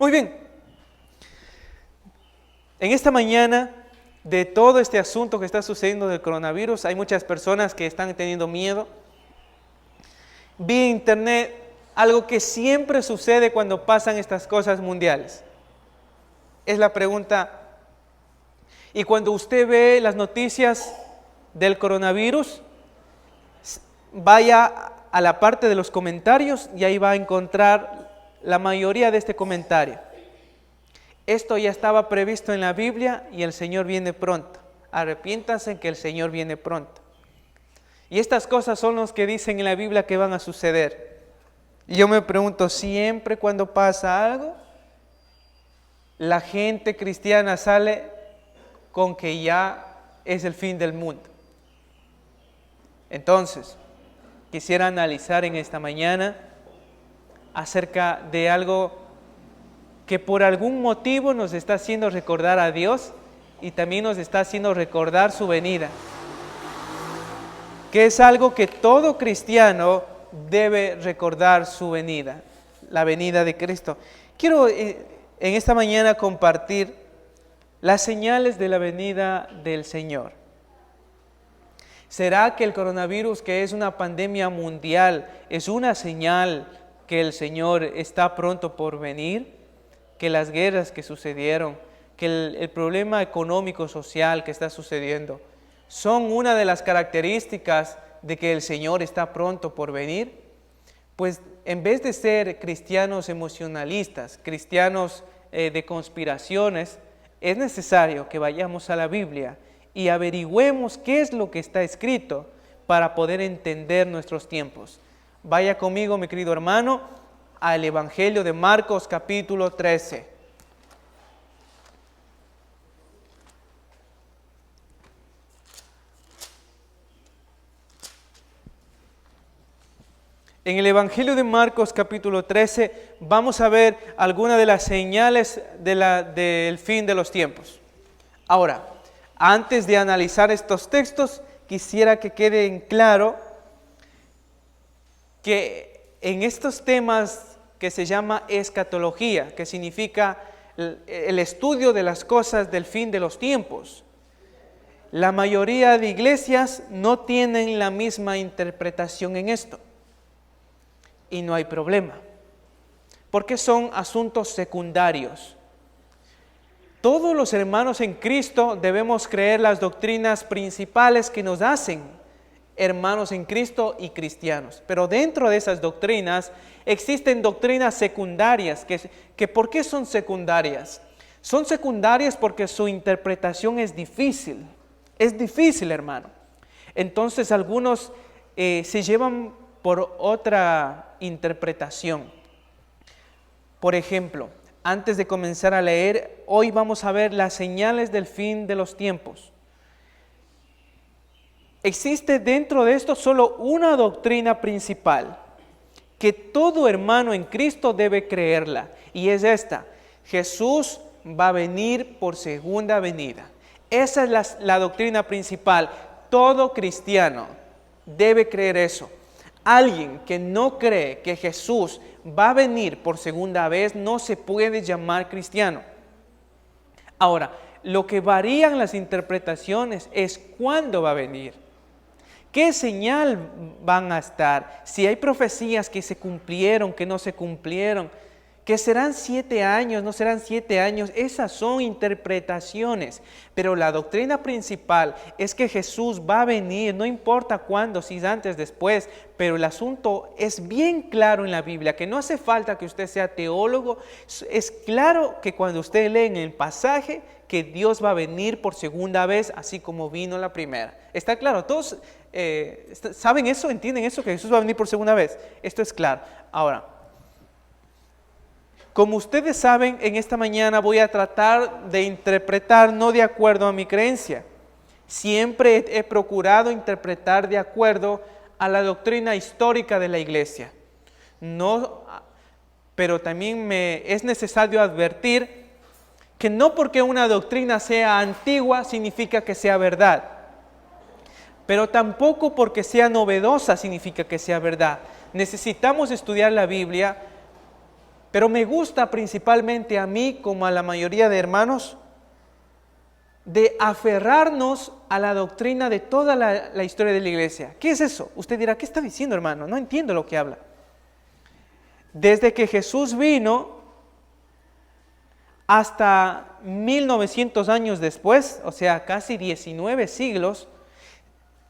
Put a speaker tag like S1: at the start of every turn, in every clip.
S1: Muy bien, en esta mañana, de todo este asunto que está sucediendo del coronavirus, hay muchas personas que están teniendo miedo. Vi en internet algo que siempre sucede cuando pasan estas cosas mundiales. Es la pregunta, y cuando usted ve las noticias del coronavirus, vaya a la parte de los comentarios y ahí va a encontrar la mayoría de este comentario. Esto ya estaba previsto en la Biblia y el Señor viene pronto. Arrepiéntanse que el Señor viene pronto. Y estas cosas son las que dicen en la Biblia que van a suceder. Y yo me pregunto, siempre cuando pasa algo, la gente cristiana sale con que ya es el fin del mundo. Entonces, quisiera analizar en esta mañana acerca de algo que por algún motivo nos está haciendo recordar a Dios y también nos está haciendo recordar su venida, que es algo que todo cristiano debe recordar, su venida, la venida de Cristo. Quiero en esta mañana compartir las señales de la venida del Señor. ¿Será que el coronavirus, que es una pandemia mundial, es una señal que el Señor está pronto por venir? Que las guerras que sucedieron, que el problema económico social que está sucediendo, son una de las características de que el Señor está pronto por venir. Pues en vez de ser cristianos emocionalistas, cristianos de conspiraciones, es necesario que vayamos a la Biblia y averigüemos qué es lo que está escrito para poder entender nuestros tiempos. Vaya conmigo, mi querido hermano, al Evangelio de Marcos capítulo 13. En el Evangelio de Marcos capítulo 13 vamos a ver algunas de las señales del fin de los tiempos. Ahora, antes de analizar estos textos, quisiera que quede en claro que en estos temas que se llama escatología, que significa el estudio de las cosas del fin de los tiempos, la mayoría de iglesias no tienen la misma interpretación en esto. Y no hay problema, porque son asuntos secundarios. Todos los hermanos en Cristo debemos creer las doctrinas principales que nos hacen hermanos en Cristo y cristianos. Pero dentro de esas doctrinas existen doctrinas secundarias. ¿Por qué son secundarias? Son secundarias porque su interpretación es difícil. Es difícil, hermano. Entonces algunos se llevan por otra interpretación. Por ejemplo, antes de comenzar a leer, hoy vamos a ver las señales del fin de los tiempos. Existe dentro de esto solo una doctrina principal, que todo hermano en Cristo debe creerla, y es esta: Jesús va a venir por segunda venida. Esa es la doctrina principal. Todo cristiano debe creer eso. Alguien que no cree que Jesús va a venir por segunda vez no se puede llamar cristiano. Ahora, lo que varían las interpretaciones es cuándo va a venir. ¿Qué señal van a estar? Si hay profecías que se cumplieron, que no se cumplieron, que serán 7 años, no serán 7 años, esas son interpretaciones. Pero la doctrina principal es que Jesús va a venir, no importa cuándo, si es antes, después, pero el asunto es bien claro en la Biblia, que no hace falta que usted sea teólogo, es claro que cuando usted lee en el pasaje que Dios va a venir por segunda vez, así como vino la primera. ¿Está claro? ¿Todos saben eso? ¿Entienden eso? Que Jesús va a venir por segunda vez. Esto es claro. Ahora, como ustedes saben, en esta mañana voy a tratar de interpretar no de acuerdo a mi creencia. Siempre he procurado interpretar de acuerdo a la doctrina histórica de la iglesia. Pero también es necesario advertir que no porque una doctrina sea antigua significa que sea verdad. Pero tampoco porque sea novedosa significa que sea verdad. Necesitamos estudiar la Biblia Pero me gusta principalmente a mí, como a la mayoría de hermanos, de aferrarnos a la doctrina de toda la historia de la iglesia. ¿Qué es eso? Usted dirá, ¿qué está diciendo, hermano? No entiendo lo que habla. Desde que Jesús vino hasta 1900 años después, o sea, casi 19 siglos,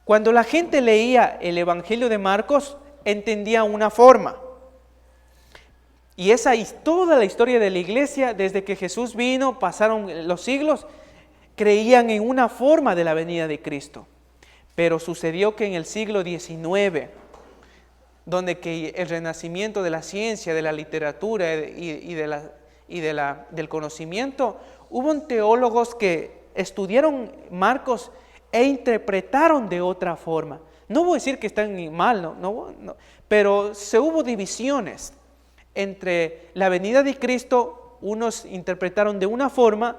S1: cuando la gente leía el Evangelio de Marcos, entendía una forma. Y esa es toda la historia de la iglesia, desde que Jesús vino, pasaron los siglos, creían en una forma de la venida de Cristo. Pero sucedió que en el siglo XIX, donde que el renacimiento de la ciencia, de la literatura del conocimiento, hubo teólogos que estudiaron Marcos e interpretaron de otra forma. No voy a decir que están mal, no, pero hubo divisiones entre la venida de Cristo. Unos interpretaron de una forma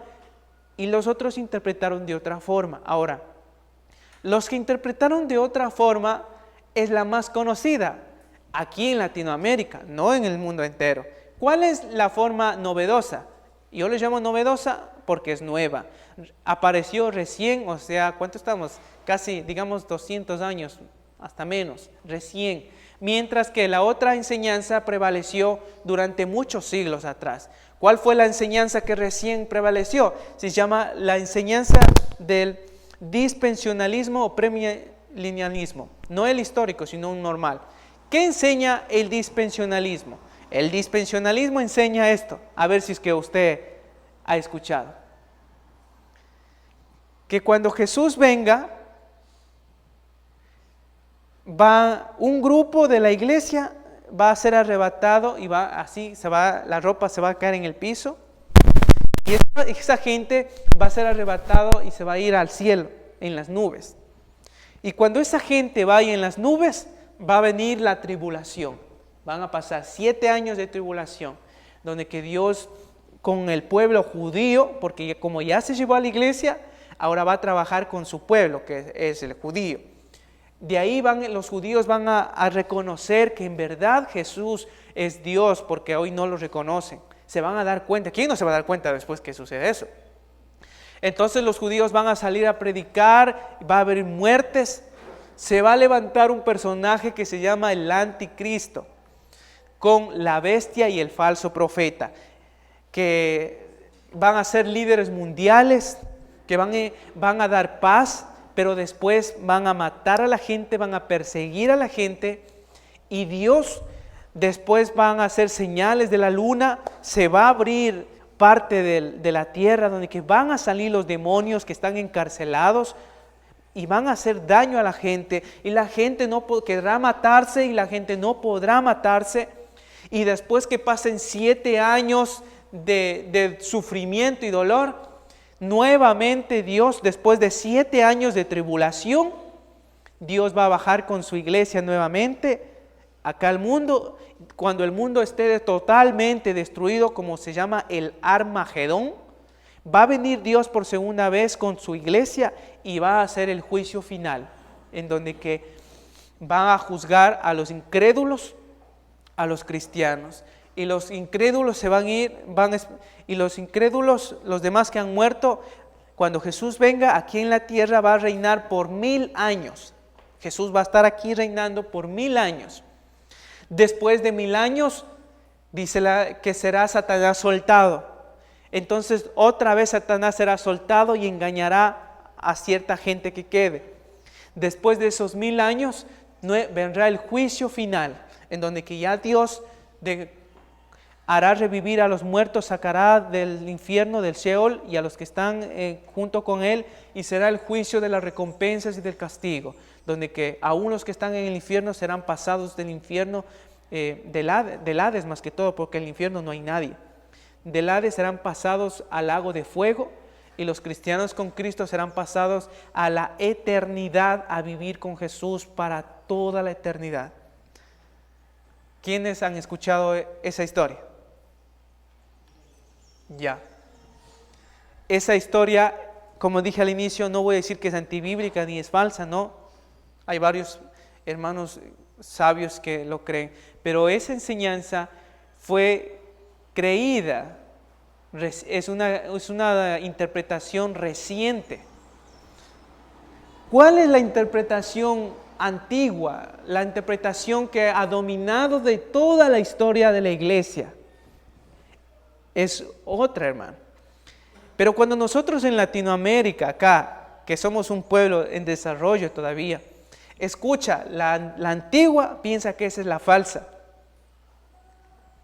S1: y los otros interpretaron de otra forma. Ahora, los que interpretaron de otra forma es la más conocida aquí en Latinoamérica, no en el mundo entero. ¿Cuál es la forma novedosa? Yo le llamo novedosa porque es nueva. Apareció recién, o sea, ¿cuánto estamos? Casi, digamos, 200 años, hasta menos, recién. Mientras que la otra enseñanza prevaleció durante muchos siglos atrás. ¿Cuál fue la enseñanza que recién prevaleció? Se llama la enseñanza del dispensionalismo o premilenialismo. No el histórico, sino un normal. ¿Qué enseña el dispensionalismo? El dispensionalismo enseña esto. A ver si es que usted ha escuchado. Que cuando Jesús venga, un grupo de la iglesia va a ser arrebatado y la ropa se va a caer en el piso, y esa gente va a ser arrebatado y se va a ir al cielo en las nubes. Y cuando esa gente vaya en las nubes, va a venir la tribulación. Van a pasar 7 años de tribulación, donde que Dios con el pueblo judío, porque como ya se llevó a la iglesia, ahora va a trabajar con su pueblo, que es el judío. De ahí los judíos van a reconocer que en verdad Jesús es Dios, porque hoy no lo reconocen. Se van a dar cuenta. ¿Quién no se va a dar cuenta después que sucede eso? Entonces los judíos van a salir a predicar, va a haber muertes, se va a levantar un personaje que se llama el anticristo, con la bestia y el falso profeta, que van a ser líderes mundiales, que van a dar paz, pero después van a matar a la gente, van a perseguir a la gente, y Dios después van a hacer señales de la luna, se va a abrir parte de la tierra donde que van a salir los demonios que están encarcelados y van a hacer daño a la gente, y la gente no querrá matarse y la gente no podrá matarse. Y después que pasen 7 años de sufrimiento y dolor, nuevamente Dios, después de 7 años de tribulación, Dios va a bajar con su iglesia nuevamente acá al mundo. Cuando el mundo esté totalmente destruido, como se llama el Armagedón, va a venir Dios por segunda vez con su iglesia y va a hacer el juicio final, en donde que va a juzgar a los incrédulos, a los cristianos, y los incrédulos se van a ir, y los incrédulos, los demás que han muerto, cuando Jesús venga aquí en la tierra, va a reinar por 1000 años. Jesús va a estar aquí reinando por 1000 años. Después de 1000 años, dice que será Satanás soltado. Entonces otra vez Satanás será soltado y engañará a cierta gente que quede. Después de esos 1000 años vendrá el juicio final, en donde que ya Dios hará revivir a los muertos, sacará del infierno, del Sheol, y a los que están junto con Él, y será el juicio de las recompensas y del castigo, donde que aún los que están en el infierno serán pasados del infierno, del Hades más que todo, porque en el infierno no hay nadie. Del Hades serán pasados al lago de fuego, y los cristianos con Cristo serán pasados a la eternidad, a vivir con Jesús para toda la eternidad. ¿Quiénes han escuchado esa historia? Ya. Esa historia, como dije al inicio, no voy a decir que es antibíblica ni es falsa, no. Hay varios hermanos sabios que lo creen, pero esa enseñanza fue creída, es una interpretación reciente. ¿Cuál es la interpretación antigua? La interpretación que ha dominado de toda la historia de la iglesia. Es otra, hermano. Pero cuando nosotros en Latinoamérica, acá, que somos un pueblo en desarrollo todavía, escucha la antigua, piensa que esa es la falsa.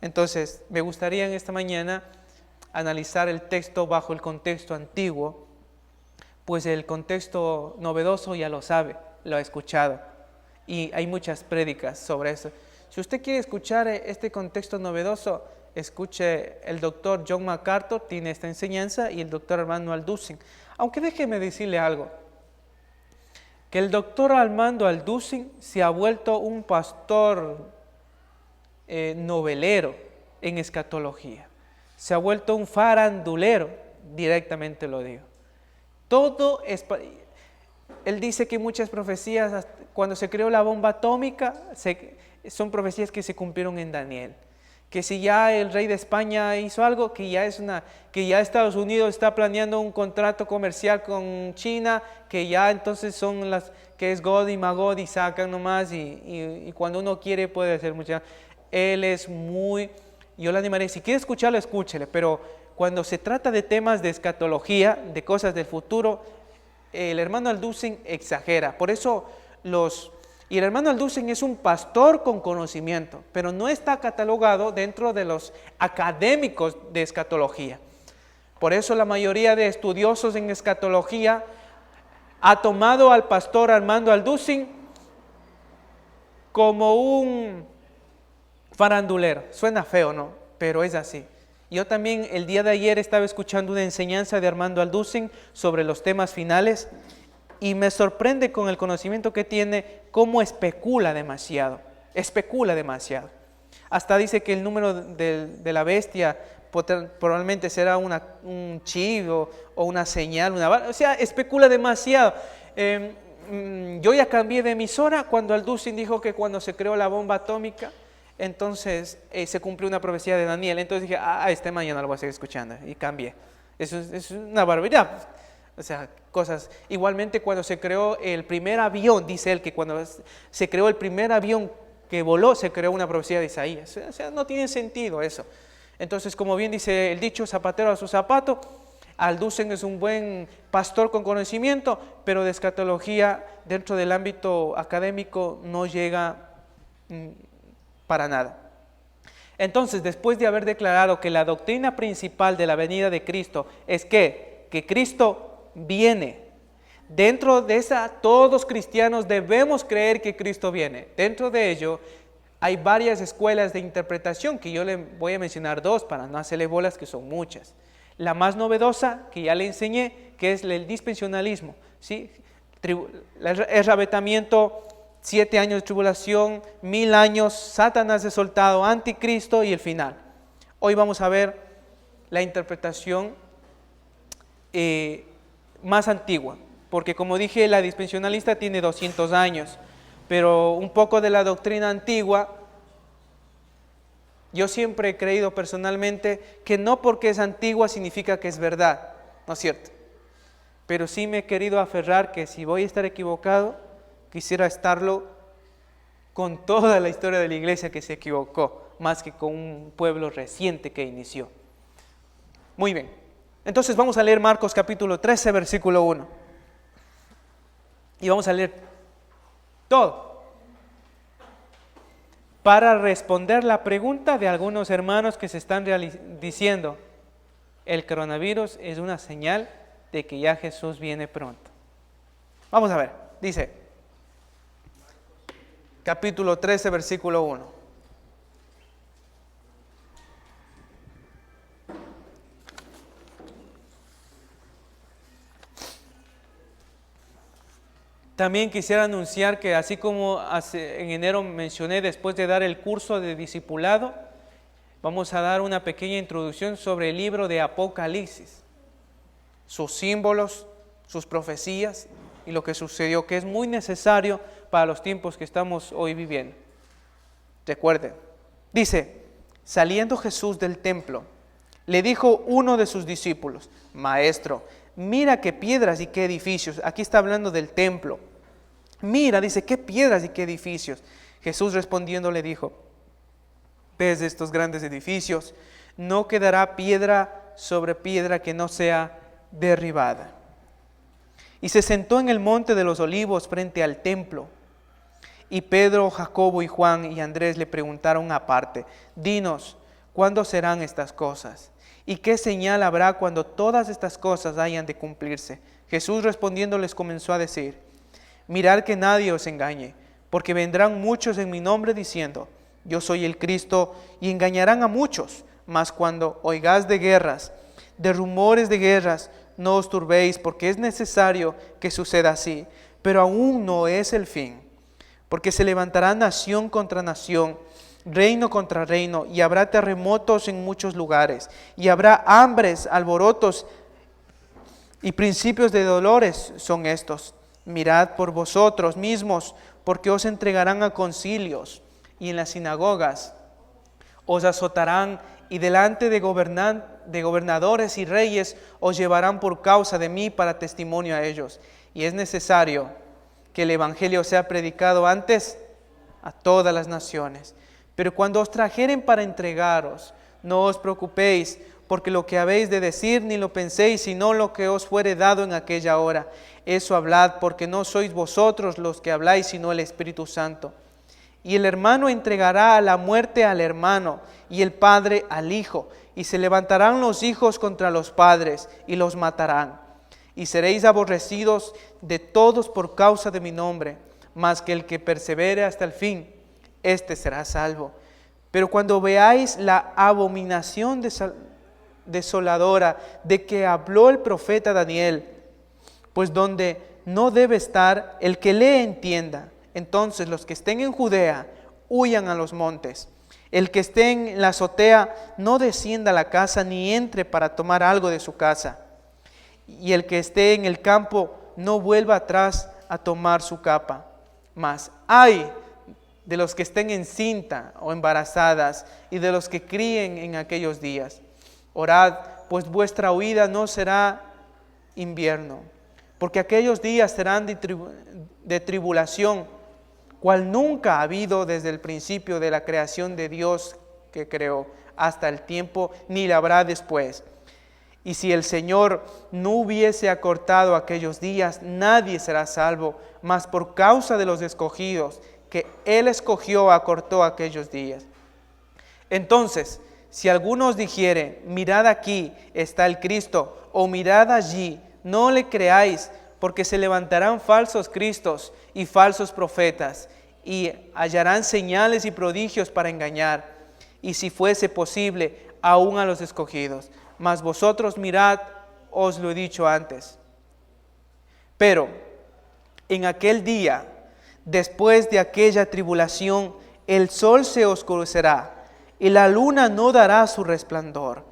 S1: Entonces, me gustaría en esta mañana analizar el texto bajo el contexto antiguo, pues el contexto novedoso ya lo sabe, lo ha escuchado, y hay muchas prédicas sobre eso. Si usted quiere escuchar este contexto novedoso, escuche el doctor John MacArthur, tiene esta enseñanza, y el doctor Armando Alducin. Aunque déjeme decirle algo, que el doctor Armando Alducin se ha vuelto un pastor novelero en escatología, se ha vuelto un farandulero, directamente lo digo. Todo es, él dice que muchas profecías, cuando se creó la bomba atómica, son profecías que se cumplieron en Daniel. Que si ya el rey de España hizo algo, que ya Estados Unidos está planeando un contrato comercial con China, que ya entonces son que es God y Magod y sacan nomás, y cuando uno quiere puede hacer muchas. Él es yo le animaré, si quiere escucharlo, escúchele, pero cuando se trata de temas de escatología, de cosas del futuro, el hermano Alducin exagera. Por eso y el hermano Alducin es un pastor con conocimiento, pero no está catalogado dentro de los académicos de escatología. Por eso la mayoría de estudiosos en escatología ha tomado al pastor Armando Alducin como un farandulero. Suena feo, ¿no? Pero es así. Yo también el día de ayer estaba escuchando una enseñanza de Armando Alducin sobre los temas finales y me sorprende con el conocimiento que tiene cómo especula demasiado. Hasta dice que el número de la bestia probablemente será un chivo o una señal, o sea, especula demasiado. Yo ya cambié de emisora cuando Alducin dijo que cuando se creó la bomba atómica, entonces se cumplió una profecía de Daniel. Entonces dije, este mañana lo voy a seguir escuchando, y cambié. Eso es una barbaridad. O sea, cosas. Igualmente cuando se creó el primer avión, dice él que cuando se creó el primer avión que voló, se creó una profecía de Isaías. O sea, no tiene sentido eso. Entonces, como bien dice el dicho, zapatero a su zapato, Alducin es un buen pastor con conocimiento, pero de escatología dentro del ámbito académico no llega para nada. Entonces, después de haber declarado que la doctrina principal de la venida de Cristo es que Cristo viene, dentro de esa todos cristianos debemos creer que Cristo viene. Dentro de ello hay varias escuelas de interpretación que yo le voy a mencionar dos para no hacerle bolas, que son muchas. La más novedosa, que ya le enseñé, que es el dispensacionalismo, ¿sí? El arrebatamiento, 7 años de tribulación, 1000 años, Satanás es soltado, anticristo y el final. Hoy vamos a ver la interpretación más antigua, porque como dije, la dispensacionalista tiene 200 años, pero un poco de la doctrina antigua, yo siempre he creído personalmente que no porque es antigua significa que es verdad, ¿no es cierto? Pero sí me he querido aferrar que si voy a estar equivocado, quisiera estarlo con toda la historia de la iglesia que se equivocó, más que con un pueblo reciente que inició. Muy bien, entonces vamos a leer Marcos capítulo 13, versículo 1. Y vamos a leer todo para responder la pregunta de algunos hermanos que se están diciendo: el coronavirus es una señal de que ya Jesús viene pronto. Vamos a ver, dice capítulo 13, versículo 1. También quisiera anunciar que así como en enero mencioné, después de dar el curso de discipulado, vamos a dar una pequeña introducción sobre el libro de Apocalipsis, sus símbolos, sus profecías y lo que sucedió, que es muy necesario para los tiempos que estamos hoy viviendo. Recuerden, dice Saliendo Jesús del templo, le dijo uno de sus discípulos: Maestro, mira qué piedras y qué edificios. Aquí está hablando del templo. Mira, dice, qué piedras y qué edificios. Jesús respondiendo le dijo: ¿ves estos grandes edificios? No quedará piedra sobre piedra que no sea derribada. Y se sentó en el monte de los olivos frente al templo. Y Pedro, Jacobo y Juan y Andrés le preguntaron aparte: Dinos, ¿cuándo serán estas cosas? ¿Y qué señal habrá cuando todas estas cosas hayan de cumplirse? Jesús respondiendo les comenzó a decir: Mirad que nadie os engañe, porque vendrán muchos en mi nombre diciendo: Yo soy el Cristo, y engañarán a muchos. Mas cuando oigáis de guerras, de rumores de guerras, no os turbéis, porque es necesario que suceda así, pero aún no es el fin. Porque se levantará nación contra nación, reino contra reino, y habrá terremotos en muchos lugares, y habrá hambres, alborotos y principios de dolores son estos. Mirad por vosotros mismos, porque os entregarán a concilios, y en las sinagogas os azotarán, y delante de gobernadores y reyes os llevarán por causa de mí para testimonio a ellos. Y es necesario que el evangelio sea predicado antes a todas las naciones. Pero cuando os trajeren para entregaros, no os preocupéis, porque lo que habéis de decir ni lo penséis, sino lo que os fuere dado en aquella hora. Eso hablad, porque no sois vosotros los que habláis, sino el Espíritu Santo. Y el hermano entregará a la muerte al hermano, y el padre al hijo. Y se levantarán los hijos contra los padres, y los matarán. Y seréis aborrecidos de todos por causa de mi nombre, mas que el que persevere hasta el fin, éste será salvo. Pero cuando veáis la abominación desoladora de que habló el profeta Daniel, pues donde no debe estar, el que lee entienda. Entonces los que estén en Judea, huyan a los montes. El que esté en la azotea, no descienda a la casa, ni entre para tomar algo de su casa. Y el que esté en el campo, no vuelva atrás a tomar su capa. Mas ay de los que estén encinta o embarazadas, y de los que críen en aquellos días. Orad, pues vuestra huida no será invierno, porque aquellos días serán de tribulación, cual nunca ha habido desde el principio de la creación de Dios que creó hasta el tiempo, ni la habrá después. Y si el Señor no hubiese acortado aquellos días, nadie será salvo, mas por causa de los escogidos, que Él escogió, acortó aquellos días. Entonces, si alguno os dijere: mirad, aquí está el Cristo, o mirad allí, no le creáis, porque se levantarán falsos cristos y falsos profetas, y hallarán señales y prodigios para engañar, y si fuese posible, aún a los escogidos. Mas vosotros mirad, os lo he dicho antes. Pero en aquel día, después de aquella tribulación, el sol se oscurecerá, y la luna no dará su resplandor,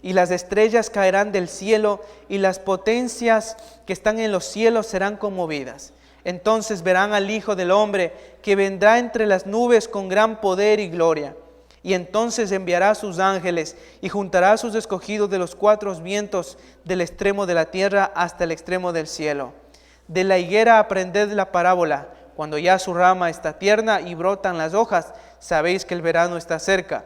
S1: y las estrellas caerán del cielo, y las potencias que están en los cielos serán conmovidas. Entonces verán al Hijo del Hombre, que vendrá entre las nubes con gran poder y gloria. Y entonces enviará a sus ángeles, y juntará a sus escogidos de los cuatro vientos, del extremo de la tierra hasta el extremo del cielo. De la higuera aprended la parábola: cuando ya su rama está tierna y brotan las hojas, sabéis que el verano está cerca.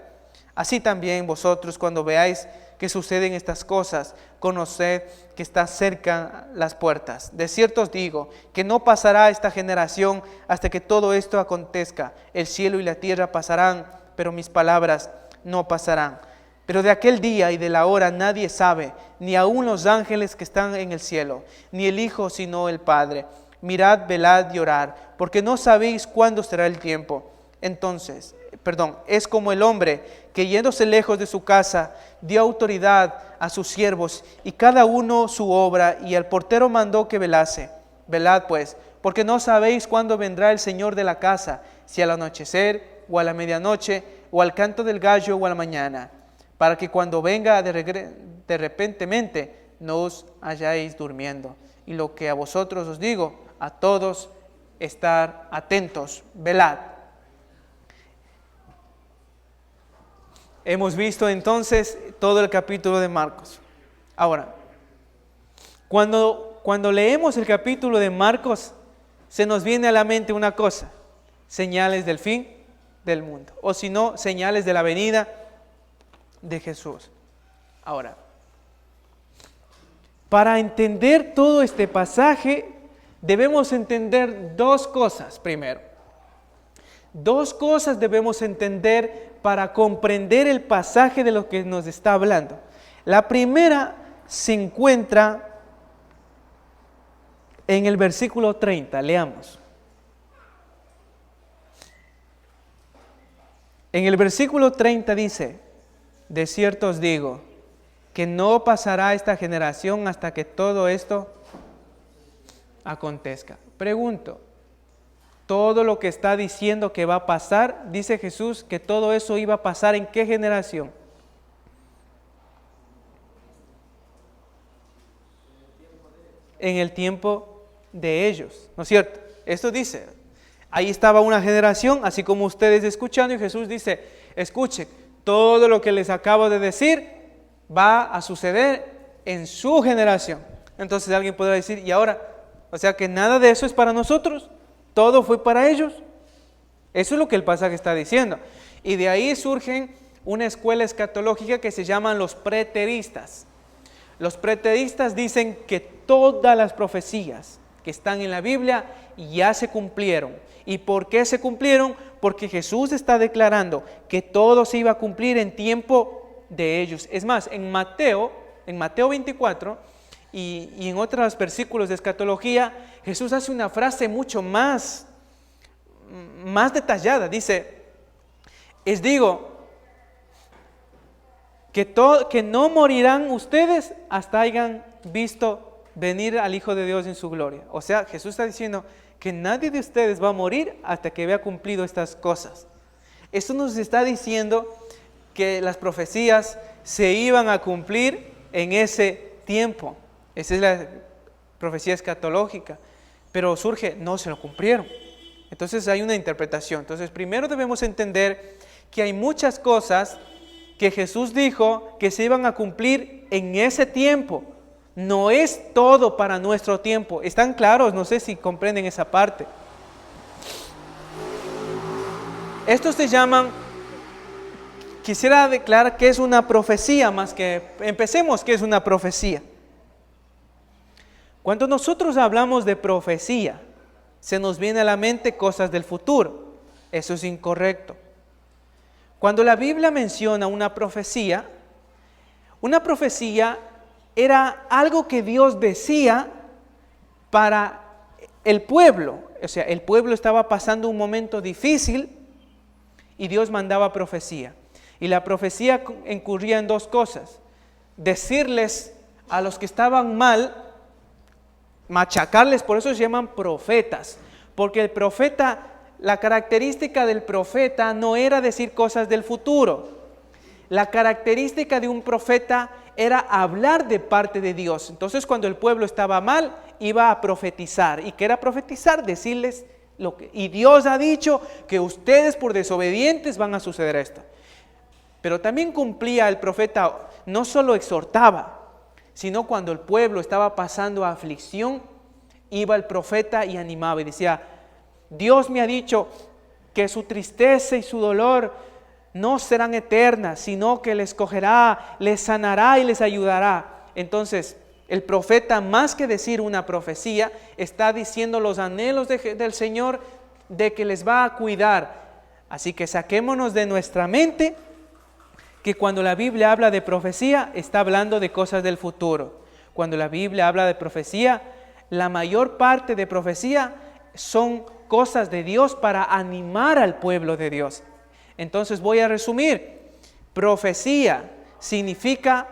S1: Así también vosotros, cuando veáis que suceden estas cosas, conoced que está cerca las puertas. De cierto os digo que no pasará esta generación hasta que todo esto acontezca. El cielo y la tierra pasarán, pero mis palabras no pasarán. Pero de aquel día y de la hora nadie sabe, ni aun los ángeles que están en el cielo, ni el Hijo, sino el Padre. Mirad, velad y orad, porque no sabéis cuándo será el tiempo. Es como el hombre que, yéndose lejos de su casa, dio autoridad a sus siervos, y cada uno su obra, y al portero mandó que velase. Velad pues, porque no sabéis cuándo vendrá el Señor de la casa, si al anochecer, o a la medianoche, o al canto del gallo, o a la mañana, para que cuando venga de repentemente no os halláis durmiendo. Y lo que a vosotros os digo, a todos, estar atentos, velad. Hemos visto entonces todo el capítulo de Marcos. Ahora, cuando leemos el capítulo de Marcos, se nos viene a la mente una cosa: señales del fin del mundo, o si no, señales de la venida de Jesús. Ahora, para entender todo este pasaje, debemos entender dos cosas primero. Dos cosas debemos entender para comprender el pasaje de lo que nos está hablando. La primera se encuentra en el versículo 30, leamos. En el versículo 30 dice: de cierto os digo, que no pasará esta generación hasta que todo esto acontezca. Pregunto, todo lo que está diciendo que va a pasar, dice Jesús que todo eso iba a pasar ¿en qué generación? En el tiempo de ellos, ¿no es cierto? Esto dice, ahí estaba una generación, así como ustedes escuchando, y Jesús dice: escuchen, todo lo que les acabo de decir va a suceder en su generación. Entonces alguien podrá decir: ¿y ahora? O sea que nada de eso es para nosotros, todo fue para ellos. Eso es lo que el pasaje está diciendo. Y de ahí surgen una escuela escatológica que se llaman los preteristas. Los preteristas dicen que todas las profecías que están en la Biblia ya se cumplieron. ¿Y por qué se cumplieron? Porque Jesús está declarando que todo se iba a cumplir en tiempo de ellos. Es más, en Mateo 24 y en otros versículos de escatología, Jesús hace una frase mucho más detallada. Dice: os digo que no morirán ustedes hasta hayan visto venir al Hijo de Dios en su gloria. O sea, Jesús está diciendo que nadie de ustedes va a morir hasta que vea cumplido estas cosas. Esto nos está diciendo que las profecías se iban a cumplir en ese tiempo. Esa es la profecía escatológica. Pero surge, no se lo cumplieron. Entonces hay una interpretación. Entonces primero debemos entender que hay muchas cosas que Jesús dijo que se iban a cumplir en ese tiempo. No es todo para nuestro tiempo. ¿Están claros? No sé si comprenden esa parte. Estos se llaman, quisiera declarar que es una profecía, más que empecemos que es una profecía. Cuando nosotros hablamos de profecía, se nos viene a la mente cosas del futuro. Eso es incorrecto. Cuando la Biblia menciona una profecía era algo que Dios decía para el pueblo. O sea, el pueblo estaba pasando un momento difícil y Dios mandaba profecía. Y la profecía incurría en dos cosas: decirles a los que estaban mal, machacarles. Por eso se llaman profetas, porque el profeta, la característica del profeta no era decir cosas del futuro. La característica de un profeta era hablar de parte de Dios. Entonces, cuando el pueblo estaba mal, iba a profetizar. ¿Y qué era profetizar? Decirles lo que, y Dios ha dicho que ustedes por desobedientes van a suceder esto. Pero también cumplía el profeta, no solo exhortaba, sino cuando el pueblo estaba pasando aflicción, iba el profeta y animaba y decía: Dios me ha dicho que su tristeza y su dolor no serán eternas, sino que les cogerá, les sanará y les ayudará. Entonces, el profeta, más que decir una profecía, está diciendo los anhelos del Señor de que les va a cuidar. Así que saquémonos de nuestra mente que cuando la Biblia habla de profecía, está hablando de cosas del futuro. Cuando la Biblia habla de profecía, la mayor parte de profecía son cosas de Dios para animar al pueblo de Dios. Entonces voy a resumir. Profecía significa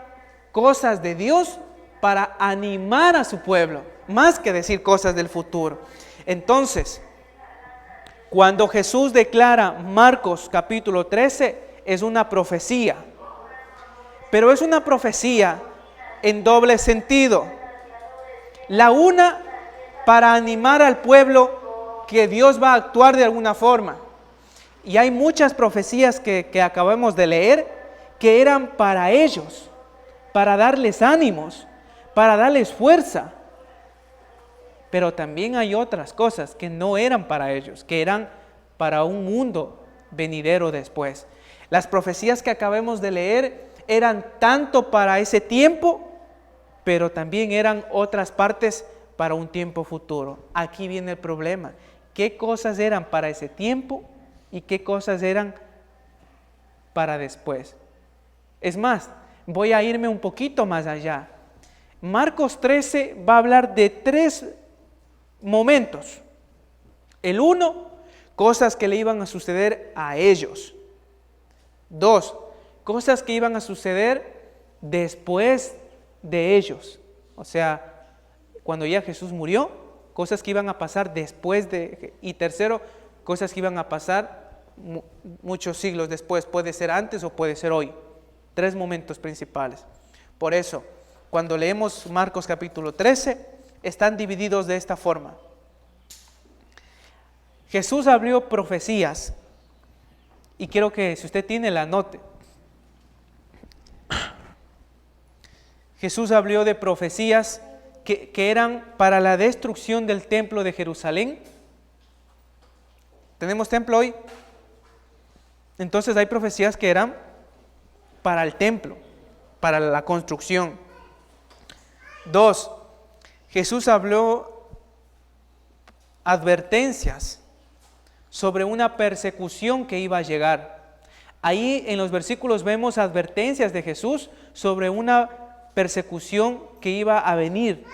S1: cosas de Dios para animar a su pueblo, más que decir cosas del futuro. Entonces, cuando Jesús declara Marcos capítulo 13, es una profecía, pero es una profecía en doble sentido. La una, para animar al pueblo que Dios va a actuar de alguna forma. Y hay muchas profecías que acabamos de leer que eran para ellos, para darles ánimos, para darles fuerza. Pero también hay otras cosas que no eran para ellos, que eran para un mundo venidero después. Las profecías que acabamos de leer eran tanto para ese tiempo, pero también eran otras partes para un tiempo futuro. Aquí viene el problema. ¿Qué cosas eran para ese tiempo y qué cosas eran para después? Es más, voy a irme un poquito más allá. Marcos 13 va a hablar de 3 momentos. El 1, cosas que le iban a suceder a ellos. 2, cosas que iban a suceder después de ellos. O sea, cuando ya Jesús murió, cosas que iban a pasar después de... Y 3, cosas que iban a pasar muchos siglos después. Puede ser antes o puede ser hoy. 3 momentos principales. Por eso, cuando leemos Marcos capítulo 13, están divididos de esta forma. Jesús abrió profecías, y quiero que si usted tiene la anote. Jesús habló de profecías que eran para la destrucción del templo de Jerusalén. ¿Tenemos templo hoy? Entonces hay profecías que eran para el templo, para la construcción. 2, Jesús habló advertencias sobre una persecución que iba a llegar. Ahí en los versículos vemos advertencias de Jesús sobre una persecución que iba a venir.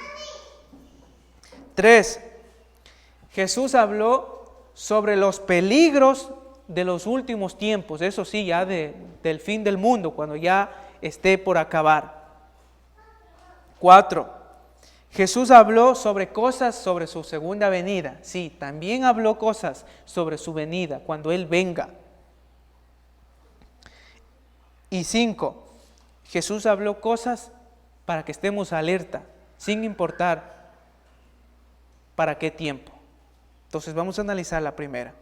S1: 3, Jesús habló sobre los peligros de los últimos tiempos, eso sí, ya del fin del mundo, cuando ya esté por acabar. 4, Jesús habló sobre cosas sobre su segunda venida. Sí, también habló cosas sobre su venida, cuando Él venga. Y 5, Jesús habló cosas para que estemos alerta, sin importar para qué tiempo. Entonces vamos a analizar la primera.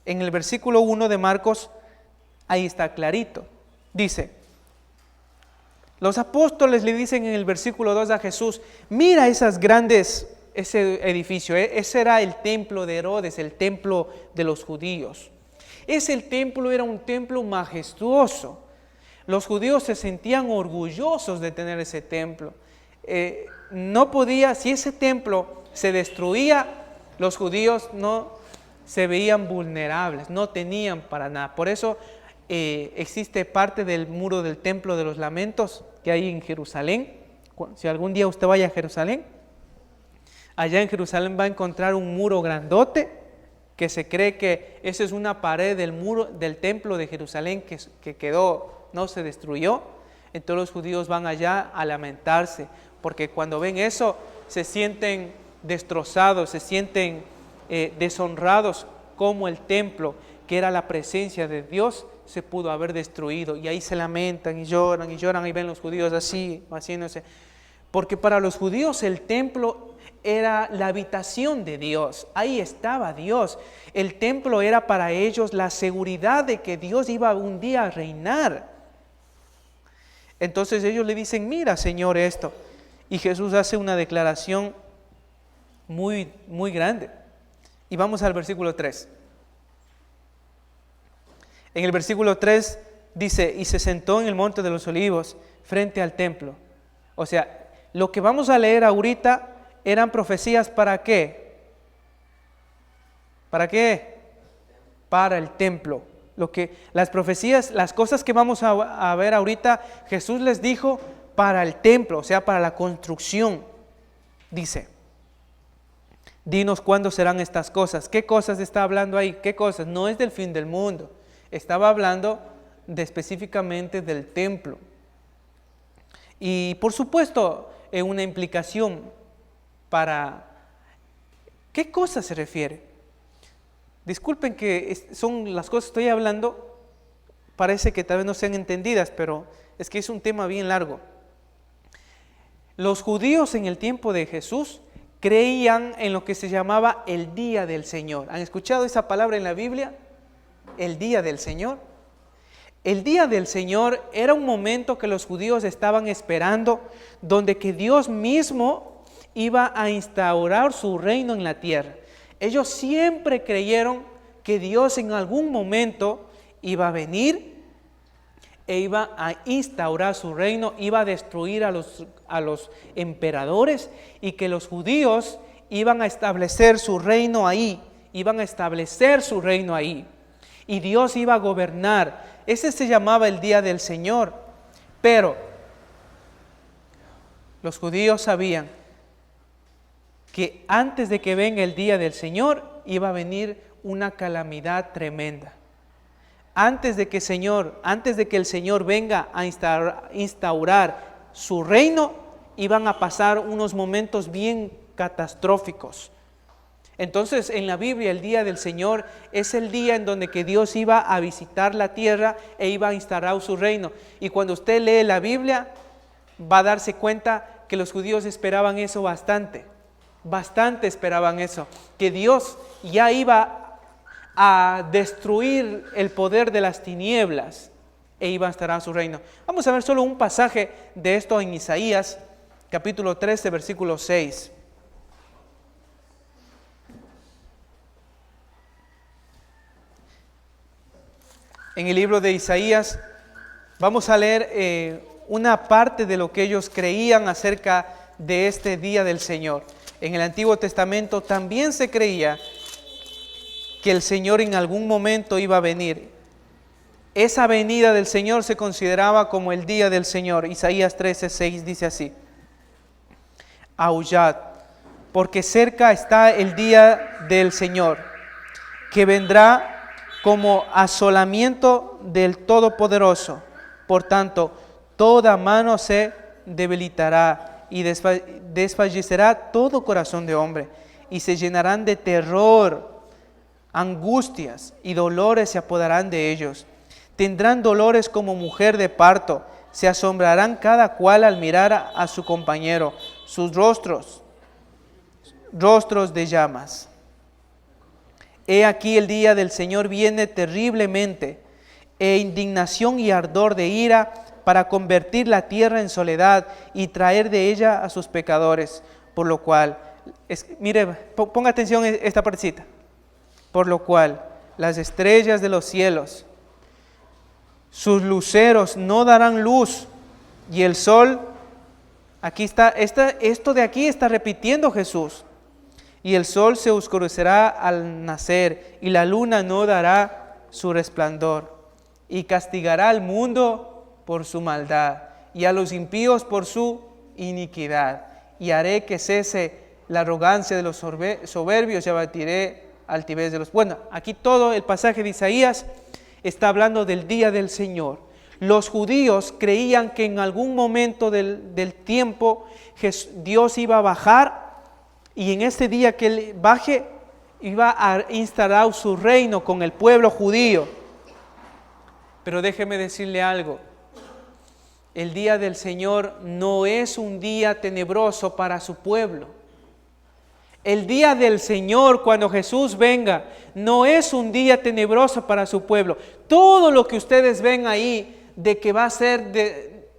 S1: En el versículo 1 de Marcos, ahí está clarito. Dice, los apóstoles le dicen en el versículo 2 a Jesús, mira ese edificio, ese era el templo de Herodes, el templo de los judíos. Ese templo era un templo majestuoso. Los judíos se sentían orgullosos de tener ese templo. No podía, si ese templo se destruía, los judíos no se veían vulnerables, no tenían para nada. Por eso existe parte del muro del templo de los lamentos que hay en Jerusalén. Si algún día usted vaya a Jerusalén, allá en Jerusalén va a encontrar un muro grandote que se cree que esa es una pared del muro del templo de Jerusalén que quedó, no se destruyó. Entonces los judíos van allá a lamentarse, porque cuando ven eso se sienten destrozados, se sienten deshonrados, como el templo, que era la presencia de Dios, se pudo haber destruido. Y ahí se lamentan y lloran, y ven los judíos así, haciéndose. Porque para los judíos el templo era la habitación de Dios, ahí estaba Dios. El templo era para ellos la seguridad de que Dios iba un día a reinar. Entonces ellos le dicen, mira Señor esto. Y Jesús hace una declaración muy, muy grande. Y vamos al versículo 3. En el versículo 3 dice, y se sentó en el monte de los olivos frente al templo. O sea, lo que vamos a leer ahorita eran profecías ¿para qué? ¿Para qué? Para el templo. Las profecías, las cosas que vamos a ver ahorita, Jesús les dijo para el templo, o sea, para la construcción. Dice, dinos cuándo serán estas cosas. ¿Qué cosas está hablando ahí? ¿Qué cosas? No es del fin del mundo. Estaba hablando específicamente del templo. Y por supuesto, una implicación para... ¿Qué cosa se refiere? Disculpen que son las cosas que estoy hablando, parece que tal vez no sean entendidas, pero es que es un tema bien largo. Los judíos en el tiempo de Jesús creían en lo que se llamaba el día del Señor. ¿Han escuchado esa palabra en la Biblia? El día del Señor. El día del Señor era un momento que los judíos estaban esperando, donde que Dios mismo iba a instaurar su reino en la tierra. Ellos siempre creyeron que Dios en algún momento iba a venir e iba a instaurar su reino, iba a destruir a los emperadores, y que los judíos iban a establecer su reino ahí, y Dios iba a gobernar. Ese se llamaba el día del Señor. Pero los judíos sabían que antes de que venga el día del Señor, iba a venir una calamidad tremenda. Antes de que el Señor venga a instaurar su reino, iban a pasar unos momentos bien catastróficos. Entonces, en la Biblia, el día del Señor es el día en donde que Dios iba a visitar la tierra e iba a instaurar su reino. Y cuando usted lee la Biblia, va a darse cuenta que los judíos esperaban eso bastante esperaban eso, que Dios ya iba a destruir el poder de las tinieblas e iba a instaurar su reino. Vamos a ver solo un pasaje de esto en Isaías, capítulo 13, versículo 6. En el libro de Isaías vamos a leer una parte de lo que ellos creían acerca de este día del Señor. En el Antiguo Testamento también se creía que el Señor en algún momento iba a venir. Esa venida del Señor se consideraba como el día del Señor. Isaías 13:6 dice así: aullad, porque cerca está el día del Señor, que vendrá como asolamiento del Todopoderoso. Por tanto, toda mano se debilitará y desfallecerá todo corazón de hombre, y se llenarán de terror, angustias y dolores se apoderarán de ellos. Tendrán dolores como mujer de parto, se asombrarán cada cual al mirar a su compañero, sus rostros de llamas. He aquí el día del Señor viene terriblemente, e indignación y ardor de ira, para convertir la tierra en soledad y traer de ella a sus pecadores. Por lo cual, ponga atención a esta partecita. Por lo cual, las estrellas de los cielos, sus luceros no darán luz, y el sol, aquí está, esto de aquí está repitiendo Jesús. Y el sol se oscurecerá al nacer, y la luna no dará su resplandor. Y castigará al mundo por su maldad, y a los impíos por su iniquidad. Y haré que cese la arrogancia de los soberbios, y abatiré altivez de los... Bueno, aquí todo el pasaje de Isaías está hablando del día del Señor. Los judíos creían que en algún momento del tiempo Dios iba a bajar, y en este día que Él baje, iba a instaurar su reino con el pueblo judío. Pero déjeme decirle algo. El día del Señor no es un día tenebroso para su pueblo. El día del Señor, cuando Jesús venga, no es un día tenebroso para su pueblo. Todo lo que ustedes ven ahí, de que va a ser de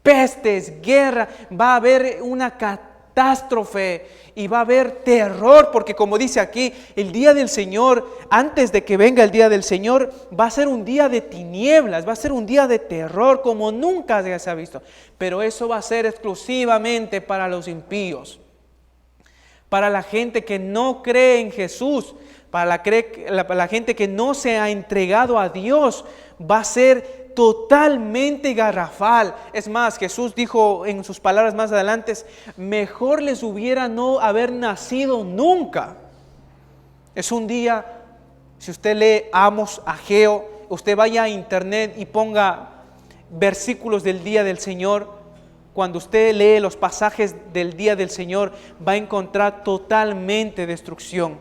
S1: pestes, guerra, va a haber una catástrofe y va a haber terror, porque como dice aquí, el día del Señor, antes de que venga el día del Señor, va a ser un día de tinieblas, va a ser un día de terror como nunca se ha visto. Pero eso va a ser exclusivamente para los impíos, para la gente que no cree en Jesús, para la gente que no se ha entregado a Dios. Va a ser totalmente garrafal. Es más, Jesús dijo en sus palabras más adelante: mejor les hubiera no haber nacido nunca. Es un día, si usted lee Amos, Ageo, usted vaya a internet y ponga versículos del día del Señor. Cuando usted lee los pasajes del día del Señor, va a encontrar totalmente destrucción,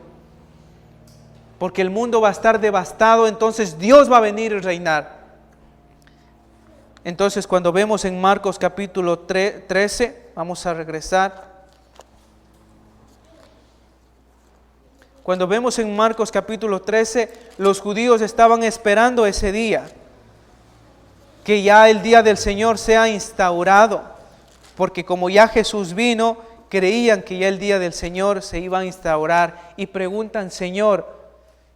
S1: porque el mundo va a estar devastado. Entonces Dios va a venir y reinar. Entonces, cuando vemos en Marcos capítulo 13, vamos a regresar. Cuando vemos en Marcos capítulo 13, los judíos estaban esperando ese día. que ya el día del Señor sea instaurado, porque como ya Jesús vino, creían que ya el día del Señor se iba a instaurar y preguntan, Señor,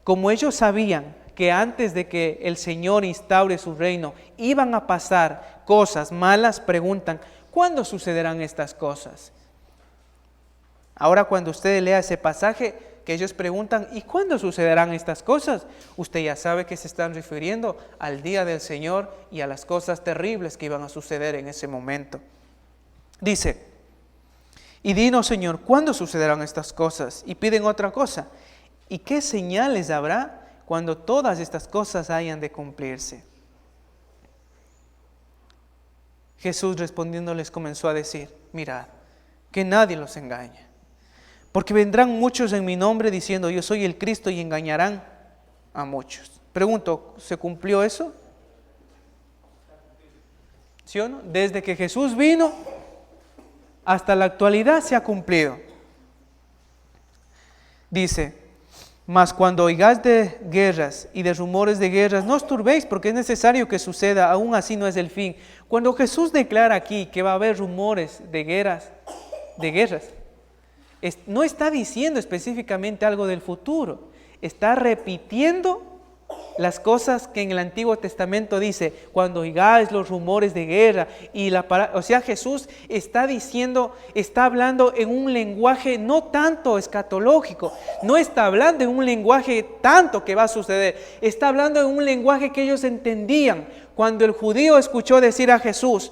S1: como ellos sabían que antes de que el Señor instaure su reino iban a pasar cosas malas, preguntan, ¿cuándo sucederán estas cosas? Ahora cuando usted lea ese pasaje, que ellos preguntan, ¿y cuándo sucederán estas cosas? Usted ya sabe que se están refiriendo al día del Señor y a las cosas terribles que iban a suceder en ese momento. Dice, y dinos, Señor, ¿cuándo sucederán estas cosas? Y piden otra cosa, ¿y qué señales habrá cuando todas estas cosas hayan de cumplirse? Jesús respondiendo les comenzó a decir, mirad, que nadie los engañe. Porque vendrán muchos en mi nombre diciendo, yo soy el Cristo, y engañarán a muchos. Pregunto, ¿se cumplió eso? ¿Sí o no? Desde que Jesús vino hasta la actualidad se ha cumplido. Dice, mas cuando oigáis de guerras y de rumores de guerras, no os turbéis, porque es necesario que suceda, aún así no es el fin. Cuando Jesús declara aquí que va a haber rumores de guerras, no está diciendo específicamente algo del futuro, está repitiendo las cosas que en el Antiguo Testamento dice, cuando oigáis los rumores de guerra, o sea, Jesús está diciendo, está hablando en un lenguaje no tanto escatológico, no está hablando en un lenguaje tanto que va a suceder, está hablando en un lenguaje que ellos entendían. Cuando el judío escuchó decir a Jesús,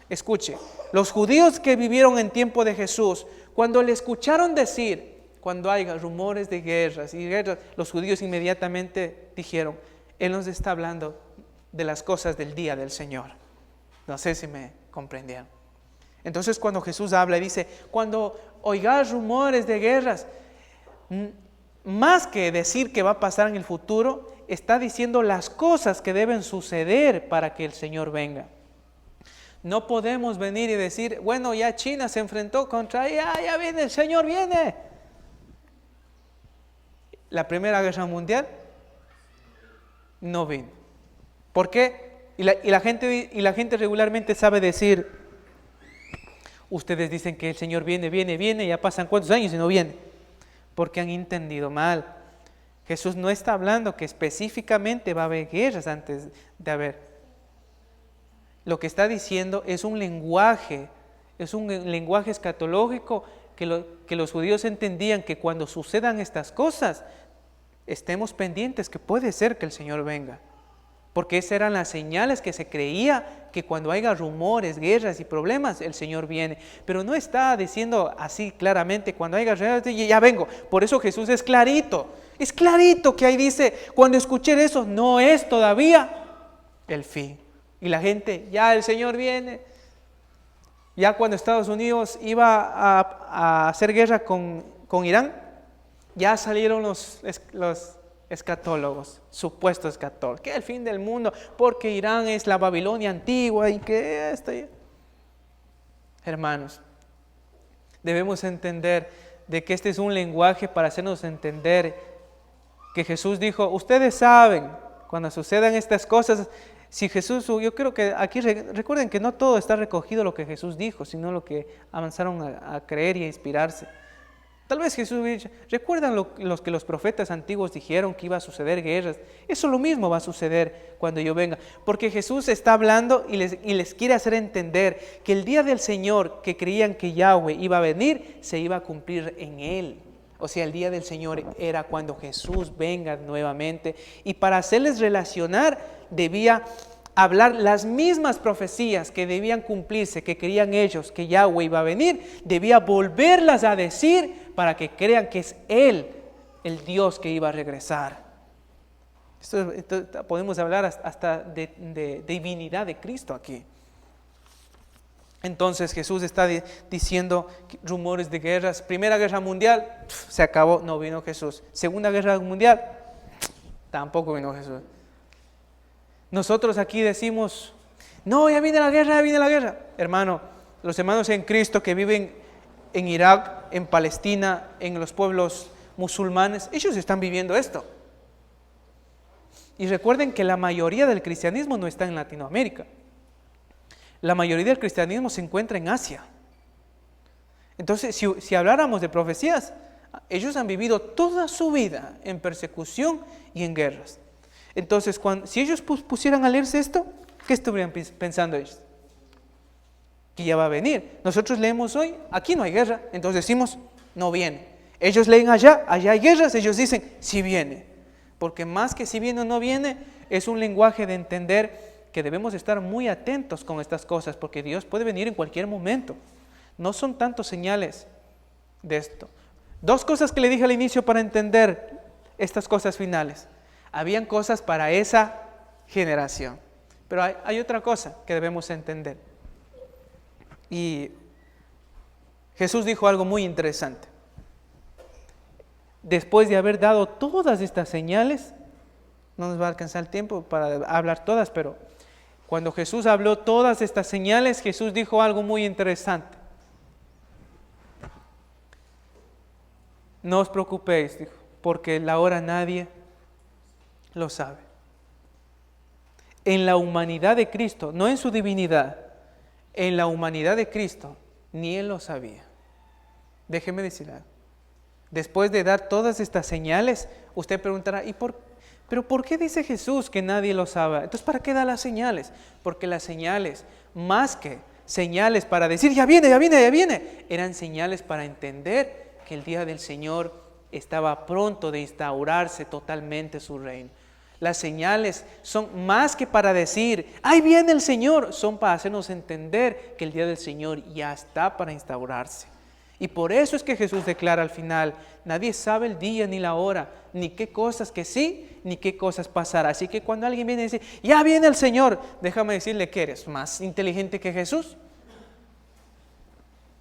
S1: escuche, los judíos que vivieron en tiempo de Jesús, cuando le escucharon decir, cuando haya rumores de guerras y guerras, los judíos inmediatamente dijeron, Él nos está hablando de las cosas del día del Señor. No sé si me comprendieron. Entonces cuando Jesús habla y dice, cuando oigáis rumores de guerras, más que decir que va a pasar en el futuro, está diciendo las cosas que deben suceder para que el Señor venga. No podemos venir y decir, bueno, ya China se enfrentó contra, ya viene, el Señor viene. La Primera Guerra Mundial no vino. ¿Por qué? Y la gente regularmente sabe decir, ustedes dicen que el Señor viene, ya pasan cuántos años y no viene. Porque han entendido mal. Jesús no está hablando que específicamente va a haber guerras antes de haber. Lo que está diciendo es un lenguaje escatológico que los judíos entendían que cuando sucedan estas cosas, estemos pendientes que puede ser que el Señor venga. Porque esas eran las señales que se creía que cuando haya rumores, guerras y problemas, el Señor viene. Pero no está diciendo así claramente, cuando haya guerras, ya vengo. Por eso Jesús es clarito que ahí dice, cuando escuché eso, no es todavía el fin. Y la gente, ya el Señor viene. Ya cuando Estados Unidos iba a hacer guerra con Irán, ya salieron los escatólogos, supuestos escatólogos, que el fin del mundo, porque Irán es la Babilonia antigua y que esto. Hermanos, debemos entender de que este es un lenguaje para hacernos entender que Jesús dijo, ustedes saben, cuando sucedan estas cosas, si Jesús, yo creo que aquí recuerden que no todo está recogido lo que Jesús dijo, sino lo que avanzaron a creer y a inspirarse. Tal vez Jesús hubiera dicho, ¿recuerdan los que los profetas antiguos dijeron que iba a suceder guerras? Eso lo mismo va a suceder cuando yo venga. Porque Jesús está hablando y les quiere hacer entender que el día del Señor que creían que Yahweh iba a venir, se iba a cumplir en Él. O sea, el día del Señor era cuando Jesús venga nuevamente. Y para hacerles relacionar, debía hablar las mismas profecías que debían cumplirse, que creían ellos que Yahweh iba a venir, debía volverlas a decir para que crean que es Él, el Dios que iba a regresar. Esto podemos hablar hasta de divinidad de Cristo aquí. Entonces Jesús está diciendo rumores de guerras. Primera Guerra Mundial, se acabó, no vino Jesús. Segunda Guerra Mundial, tampoco vino Jesús. Nosotros aquí decimos, no, ya viene la guerra. Hermano, los hermanos en Cristo que viven en Irak, en Palestina, en los pueblos musulmanes, ellos están viviendo esto. Y recuerden que la mayoría del cristianismo no está en Latinoamérica. La mayoría del cristianismo se encuentra en Asia. Entonces, si habláramos de profecías, ellos han vivido toda su vida en persecución y en guerras. Entonces, si ellos pusieran a leerse esto, ¿qué estarían pensando ellos? Que ya va a venir. Nosotros leemos hoy, aquí no hay guerra, entonces decimos, no viene. Ellos leen allá hay guerras, ellos dicen, sí viene. Porque más que si viene o no viene, es un lenguaje de entender que debemos estar muy atentos con estas cosas, porque Dios puede venir en cualquier momento. No son tantos señales de esto. Dos cosas que le dije al inicio para entender estas cosas finales. Habían cosas para esa generación, pero hay otra cosa que debemos entender. Y Jesús dijo algo muy interesante. Después de haber dado todas estas señales, no nos va a alcanzar el tiempo para hablar todas, pero cuando Jesús habló todas estas señales, Jesús dijo algo muy interesante. No os preocupéis, dijo, porque la hora nadie lo sabe. En la humanidad de Cristo, no en su divinidad, en la humanidad de Cristo, ni Él lo sabía. Déjeme decir algo. Después de dar todas estas señales, usted preguntará, ¿pero por qué dice Jesús que nadie lo sabe? Entonces, ¿para qué da las señales? Porque las señales, más que señales para decir, ya viene, eran señales para entender que el día del Señor estaba pronto de instaurarse totalmente su reino. Las señales son más que para decir, ¡ahí viene el Señor! Son para hacernos entender que el día del Señor ya está para instaurarse. Y por eso es que Jesús declara al final, nadie sabe el día ni la hora, ni qué cosas que sí, ni qué cosas pasará. Así que cuando alguien viene y dice, ya viene el Señor, déjame decirle que eres más inteligente que Jesús.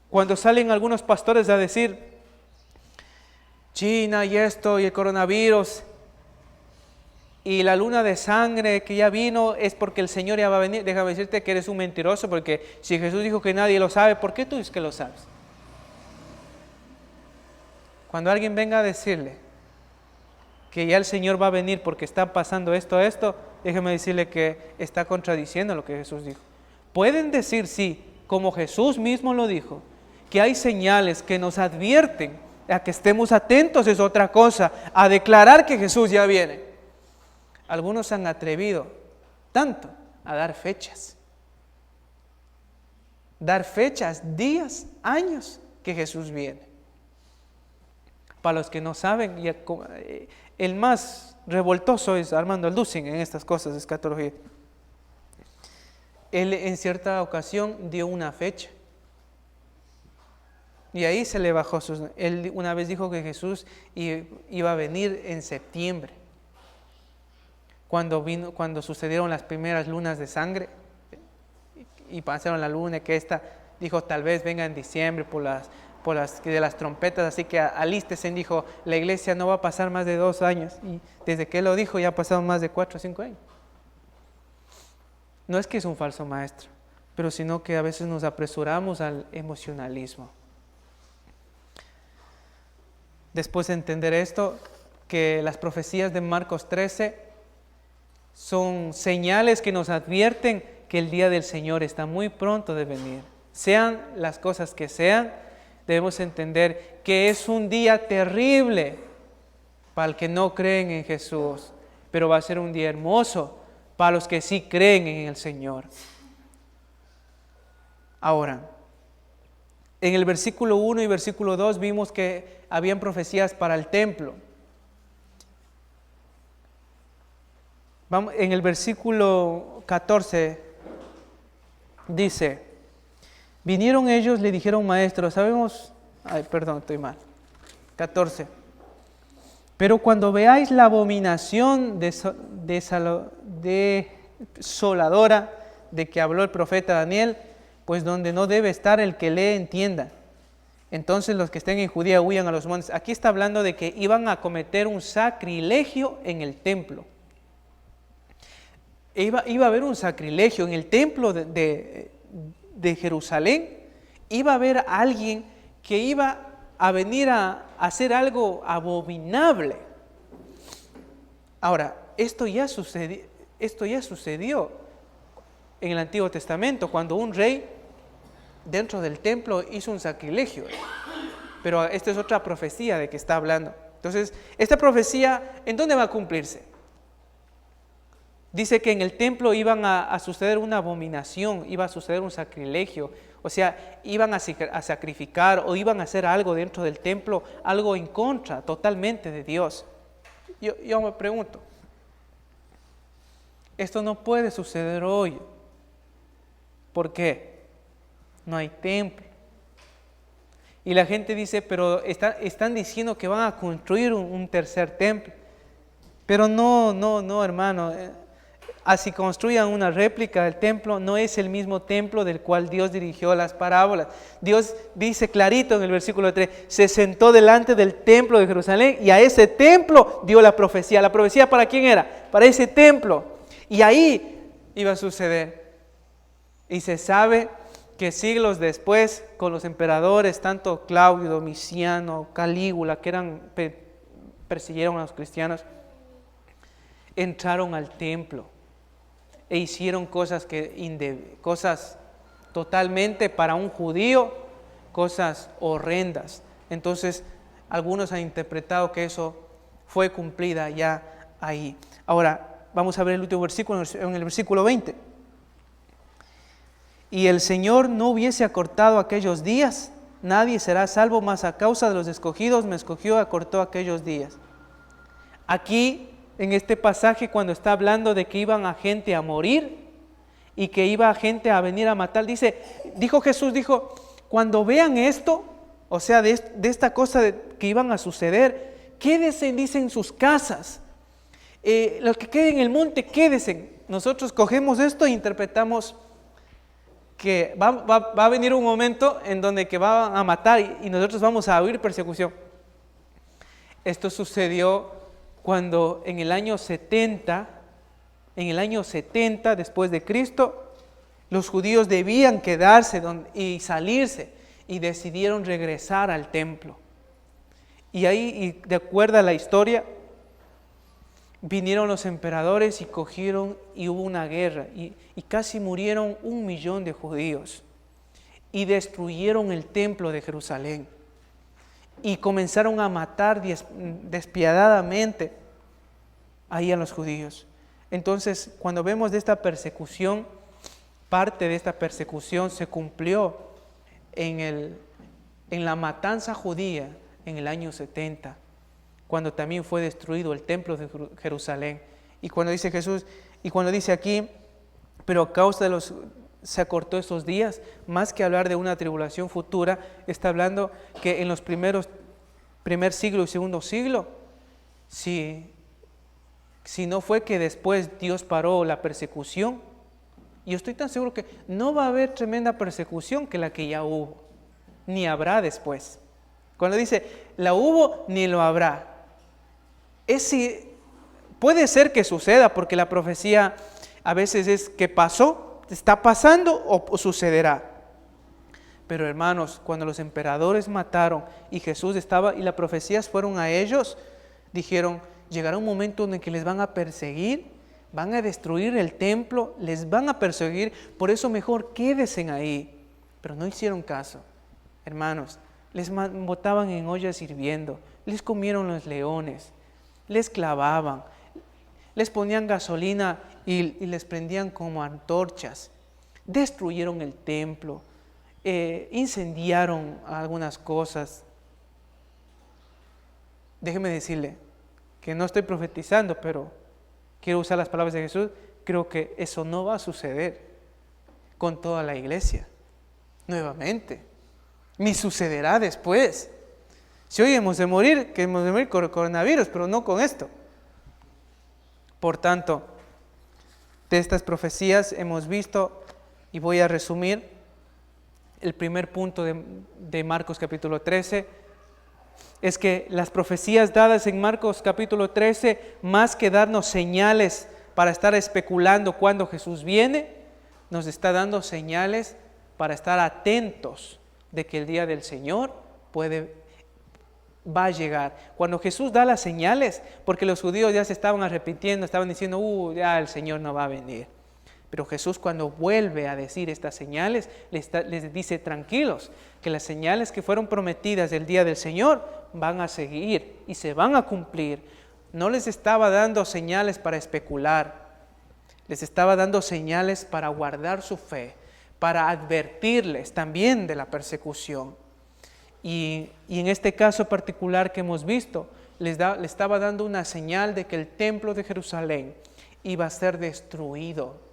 S1: Cuando salen algunos pastores a decir, China y esto y el coronavirus y la luna de sangre que ya vino es porque el Señor ya va a venir, déjame decirte que eres un mentiroso, porque si Jesús dijo que nadie lo sabe, ¿por qué tú dices que lo sabes? Cuando alguien venga a decirle que ya el Señor va a venir porque está pasando esto, déjeme decirle que está contradiciendo lo que Jesús dijo. Pueden decir sí, como Jesús mismo lo dijo, que hay señales que nos advierten a que estemos atentos, es otra cosa, a declarar que Jesús ya viene. Algunos se han atrevido tanto a dar fechas, días, años que Jesús viene. Para los que no saben, el más revoltoso es Armando Alducin en estas cosas de escatología. Él en cierta ocasión dio una fecha y ahí se le bajó él una vez dijo que Jesús iba a venir en septiembre, cuando sucedieron las primeras lunas de sangre y pasaron la luna, que dijo tal vez venga en diciembre por las de las trompetas, así que alístese, dijo, la iglesia no va a pasar más de 2 años, y desde que él lo dijo ya ha pasado más de 4 o 5 años. No es que es un falso maestro, pero sino que a veces nos apresuramos al emocionalismo. Después de entender esto, que las profecías de Marcos 13 son señales que nos advierten que el día del Señor está muy pronto de venir. Sean las cosas que sean, debemos entender que es un día terrible para el que no creen en Jesús, pero va a ser un día hermoso para los que sí creen en el Señor. Ahora, en el versículo 1 y versículo 2 vimos que habían profecías para el templo. En el versículo 14 dice, vinieron ellos, le dijeron, maestro, sabemos, 14. Pero cuando veáis la abominación desoladora de que habló el profeta Daniel, pues donde no debe estar el que lee entienda. Entonces los que estén en Judea huyan a los montes. Aquí está hablando de que iban a cometer un sacrilegio en el templo. Iba a haber un sacrilegio en el templo de Jerusalén. Iba a haber alguien que iba a venir a hacer algo abominable. Ahora, esto ya sucedió. en el Antiguo Testamento, cuando un rey dentro del templo hizo un sacrilegio. Pero esta es otra profecía de que está hablando. Entonces, esta profecía, ¿en dónde va a cumplirse? Dice que en el templo iban a suceder una abominación, iba a suceder un sacrilegio. O sea, iban a sacrificar o iban a hacer algo dentro del templo, algo en contra totalmente de Dios. Yo me pregunto, esto no puede suceder hoy. ¿Por qué? No hay templo. Y la gente dice, pero están diciendo que van a construir un tercer templo. Pero no, hermano. Así construyan una réplica del templo, no es el mismo templo del cual Dios dirigió las parábolas. Dios dice clarito en el versículo 3, se sentó delante del templo de Jerusalén y a ese templo dio la profecía. ¿La profecía para quién era? Para ese templo. Y ahí iba a suceder. Y se sabe que siglos después, con los emperadores, tanto Claudio, Domiciano, Calígula, que persiguieron a los cristianos, entraron al templo e hicieron cosas totalmente para un judío, cosas horrendas. Entonces, algunos han interpretado que eso fue cumplida ya ahí. Ahora, vamos a ver el último versículo, en el versículo 20. Y el Señor no hubiese acortado aquellos días, nadie será salvo, mas a causa de los escogidos me escogió, acortó aquellos días. Aquí, en este pasaje, cuando está hablando de que iban a gente a morir y que iba a gente a venir a matar, Jesús dijo, cuando vean esto, o sea, de esta cosa que iban a suceder, quédense, dice, en sus casas. Los que queden en el monte, quédense. Nosotros cogemos esto e interpretamos que va a venir un momento en donde que van a matar y nosotros vamos a oír persecución. Esto sucedió cuando en el año 70 después de Cristo, los judíos debían quedarse y salirse y decidieron regresar al templo. Y ahí, de acuerdo a la historia, vinieron los emperadores y cogieron y hubo una guerra y casi murieron 1 millón de judíos y destruyeron el templo de Jerusalén y comenzaron a matar despiadadamente ahí a los judíos. Entonces, cuando vemos de esta persecución, parte de esta persecución se cumplió en la matanza judía en el año 70, cuando también fue destruido el templo de Jerusalén. Y cuando dice Jesús, y cuando dice aquí, pero a causa de se acortó esos días, más que hablar de una tribulación futura, está hablando que en los primer siglo y segundo siglo, si no fue que después Dios paró la persecución, yo estoy tan seguro que no va a haber tremenda persecución que la que ya hubo, ni habrá después. Cuando dice, la hubo ni lo habrá, puede ser que suceda, porque la profecía a veces es que pasó, está pasando o sucederá. Pero hermanos, cuando los emperadores mataron y Jesús estaba y las profecías fueron a ellos, dijeron, llegará un momento en el que les van a perseguir, van a destruir el templo, les van a perseguir, por eso mejor quédense ahí. Pero no hicieron caso, hermanos, les botaban en ollas hirviendo, les comieron los leones, les clavaban, les ponían gasolina y les prendían como antorchas, destruyeron el templo, incendiaron algunas cosas. Déjeme decirle que no estoy profetizando, pero quiero usar las palabras de Jesús. Creo que eso no va a suceder con toda la iglesia nuevamente, ni sucederá después. Si hoy hemos de morir, que hemos de morir con coronavirus, pero no con esto. Por tanto, de estas profecías hemos visto, y voy a resumir el primer punto de Marcos capítulo 13, es que las profecías dadas en Marcos capítulo 13, más que darnos señales para estar especulando cuándo Jesús viene, nos está dando señales para estar atentos de que el día del Señor va a llegar. Cuando Jesús da las señales, porque los judíos ya se estaban arrepintiendo, estaban diciendo, ya el Señor no va a venir. Pero Jesús, cuando vuelve a decir estas señales, les dice: tranquilos, que las señales que fueron prometidas del día del Señor van a seguir y se van a cumplir. No les estaba dando señales para especular, les estaba dando señales para guardar su fe, para advertirles también de la persecución. Y en este caso particular que hemos visto, le estaba dando una señal de que el templo de Jerusalén iba a ser destruido.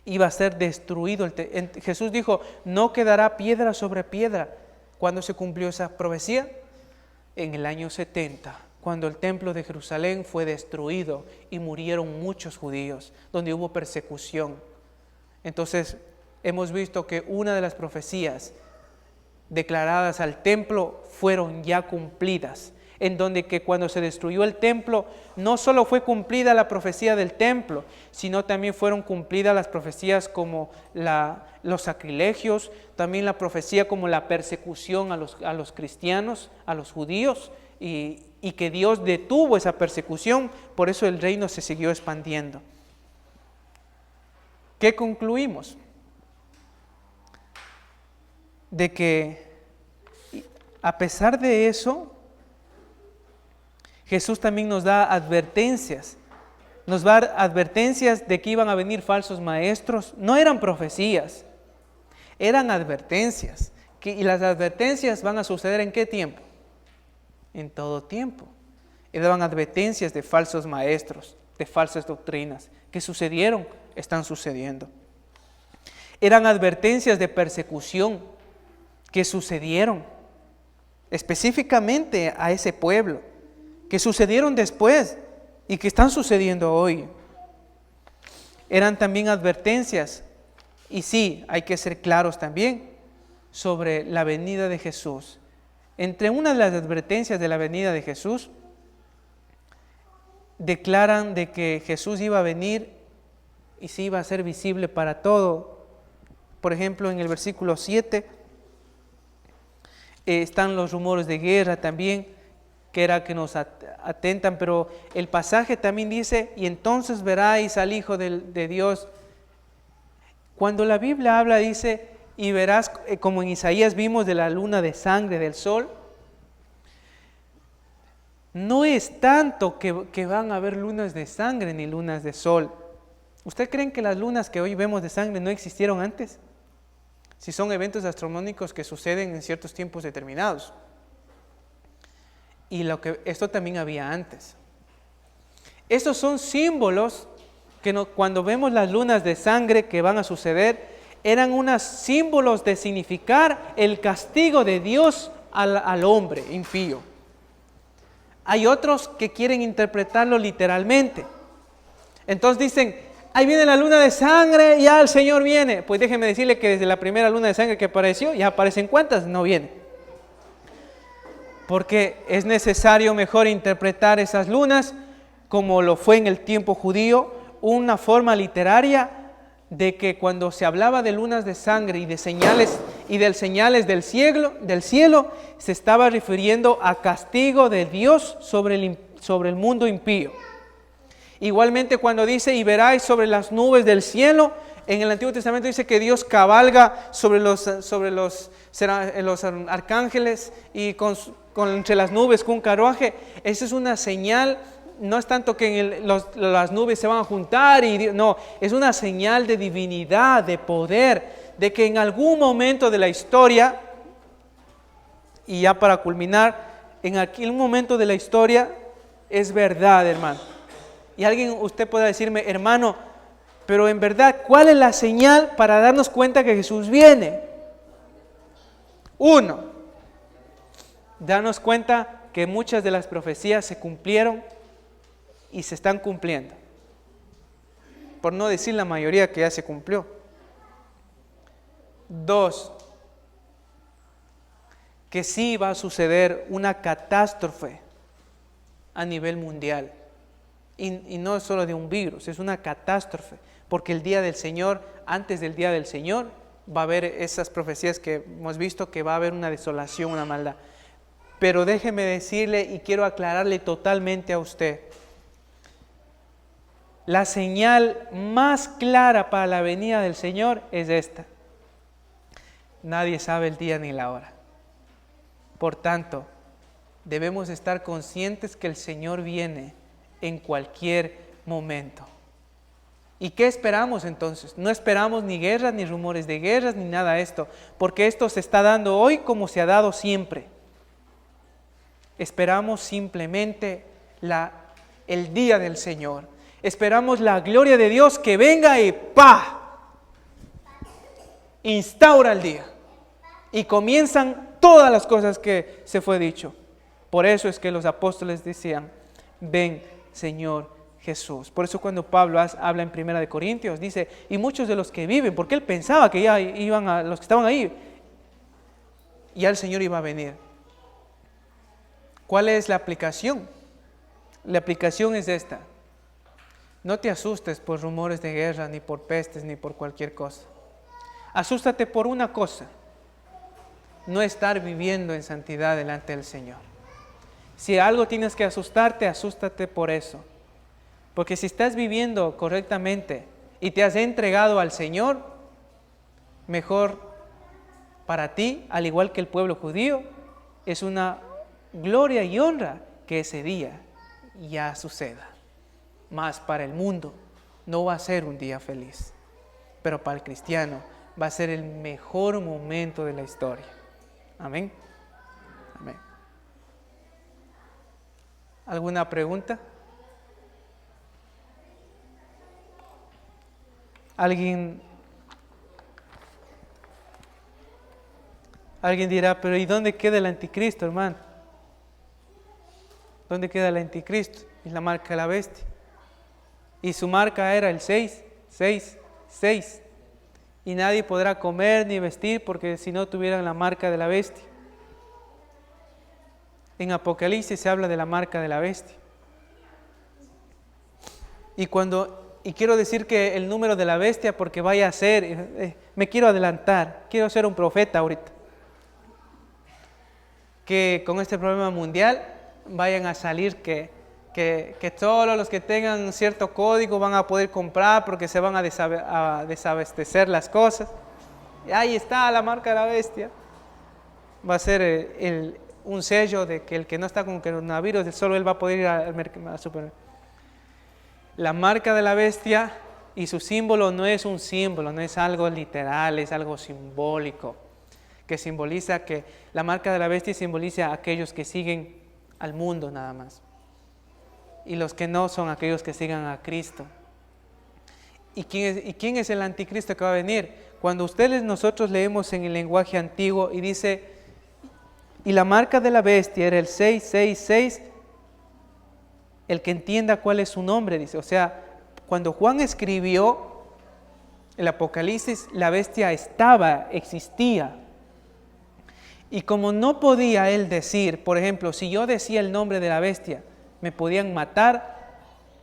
S1: Iba a ser destruido. Jesús dijo: no quedará piedra sobre piedra. ¿Cuándo se cumplió esa profecía? En el año 70, cuando el templo de Jerusalén fue destruido y murieron muchos judíos, donde hubo persecución. Entonces hemos visto que una de las profecías declaradas al templo fueron ya cumplidas, en donde que cuando se destruyó el templo, no solo fue cumplida la profecía del templo, sino también fueron cumplidas las profecías como los sacrilegios, también la profecía como la persecución a los cristianos, a los judíos, y que Dios detuvo esa persecución. Por eso el reino se siguió expandiendo. ¿Qué concluimos? De que a pesar de eso, Jesús también nos da advertencias. Nos va a dar advertencias de que iban a venir falsos maestros. No eran profecías, eran advertencias. Y las advertencias van a suceder ¿en qué tiempo? En todo tiempo. Y daban advertencias de falsos maestros, de falsas doctrinas, que sucedieron, están sucediendo. Eran advertencias de persecución que sucedieron específicamente a ese pueblo, que sucedieron después y que están sucediendo hoy. Eran también advertencias, y sí, hay que ser claros también, sobre la venida de Jesús. Entre una de las advertencias de la venida de Jesús, declaran de que Jesús iba a venir y se iba a hacer visible para todo. Por ejemplo, en el versículo 7, están los rumores de guerra también, que era que nos atentan, pero el pasaje también dice: y entonces veráis al Hijo de Dios. Cuando la Biblia habla, dice: y verás, como en Isaías vimos de la luna de sangre, del sol, no es tanto que van a haber lunas de sangre ni lunas de sol. ¿Ustedes creen que las lunas que hoy vemos de sangre no existieron antes? Si son eventos astronómicos que suceden en ciertos tiempos determinados. Y esto también había antes. Estos son símbolos que cuando vemos las lunas de sangre que van a suceder, eran unos símbolos de significar el castigo de Dios al hombre impío. Hay otros que quieren interpretarlo literalmente. Entonces dicen: ahí viene la luna de sangre, ya el Señor viene. Pues déjenme decirle que desde la primera luna de sangre que apareció, ya aparecen cuántas, no viene. Porque es necesario mejor interpretar esas lunas, como lo fue en el tiempo judío, una forma literaria de que cuando se hablaba de lunas de sangre y de señales del cielo, se estaba refiriendo a castigo de Dios sobre el mundo impío. Igualmente cuando dice: y veráis sobre las nubes del cielo, en el Antiguo Testamento dice que Dios cabalga sobre los arcángeles y entre las nubes con un carruaje. Esa es una señal. No es tanto que las nubes se van a juntar, no, es una señal de divinidad, de poder, de que en algún momento de la historia, y ya para culminar, en aquel momento de la historia es verdad, hermano. Y usted puede decirme: hermano, pero en verdad, ¿cuál es la señal para darnos cuenta que Jesús viene? 1, darnos cuenta que muchas de las profecías se cumplieron y se están cumpliendo. Por no decir la mayoría que ya se cumplió. 2, que sí va a suceder una catástrofe a nivel mundial. Y no es solo de un virus, es una catástrofe. Porque el día del Señor, antes del día del Señor, va a haber esas profecías que hemos visto, que va a haber una desolación, una maldad. Pero déjeme decirle y quiero aclararle totalmente a usted. La señal más clara para la venida del Señor es esta. Nadie sabe el día ni la hora. Por tanto, debemos estar conscientes que el Señor viene en cualquier momento. ¿Y qué esperamos entonces? No esperamos ni guerras, ni rumores de guerras, ni nada de esto, porque esto se está dando hoy como se ha dado siempre. Esperamos simplemente el día del Señor. Esperamos la gloria de Dios que venga y ¡pa! Instaura el día. Y comienzan todas las cosas que se fue dicho. Por eso es que los apóstoles decían, ven Señor Jesús. Por eso cuando Pablo habla en 1 Corintios, dice, y muchos de los que viven, porque él pensaba que ya iban los que estaban ahí, ya el Señor iba a venir. ¿Cuál es la aplicación? La aplicación es esta. No te asustes por rumores de guerra, ni por pestes, ni por cualquier cosa. Asústate por una cosa. No estar viviendo en santidad delante del Señor. Si algo tienes que asustarte, asústate por eso. Porque si estás viviendo correctamente y te has entregado al Señor, mejor para ti, al igual que el pueblo judío, es una gloria y honra que ese día ya suceda. Mas para el mundo no va a ser un día feliz, pero para el cristiano va a ser el mejor momento de la historia. Amén. Amén. ¿Alguna pregunta? Alguien dirá, pero ¿y dónde queda el anticristo, hermano? ¿Dónde queda el anticristo? Es la marca de la bestia. Y su marca era el 6, 6, 6. Y nadie podrá comer ni vestir porque si no tuvieran la marca de la bestia. En Apocalipsis se habla de la marca de la bestia. Y quiero decir que el número de la bestia, porque vaya a ser, me quiero adelantar, quiero ser un profeta ahorita. Que con este problema mundial vayan a salir que todos los que tengan cierto código van a poder comprar porque se van a desabastecer las cosas. Y ahí está la marca de la bestia. Va a ser un sello de que el que no está con coronavirus, solo él va a poder ir al supermercado. La marca de la bestia y su símbolo no es un símbolo, no es algo literal, es algo simbólico. Que simboliza que la marca de la bestia simboliza a aquellos que siguen al mundo nada más. Y los que no son aquellos que sigan a Cristo. ¿Y quién es el anticristo que va a venir? Cuando nosotros leemos en el lenguaje antiguo y dice, y la marca de la bestia era el 666, el que entienda cuál es su nombre, dice. O sea, cuando Juan escribió el Apocalipsis, la bestia existía. Y como no podía él decir, por ejemplo, si yo decía el nombre de la bestia, me podían matar,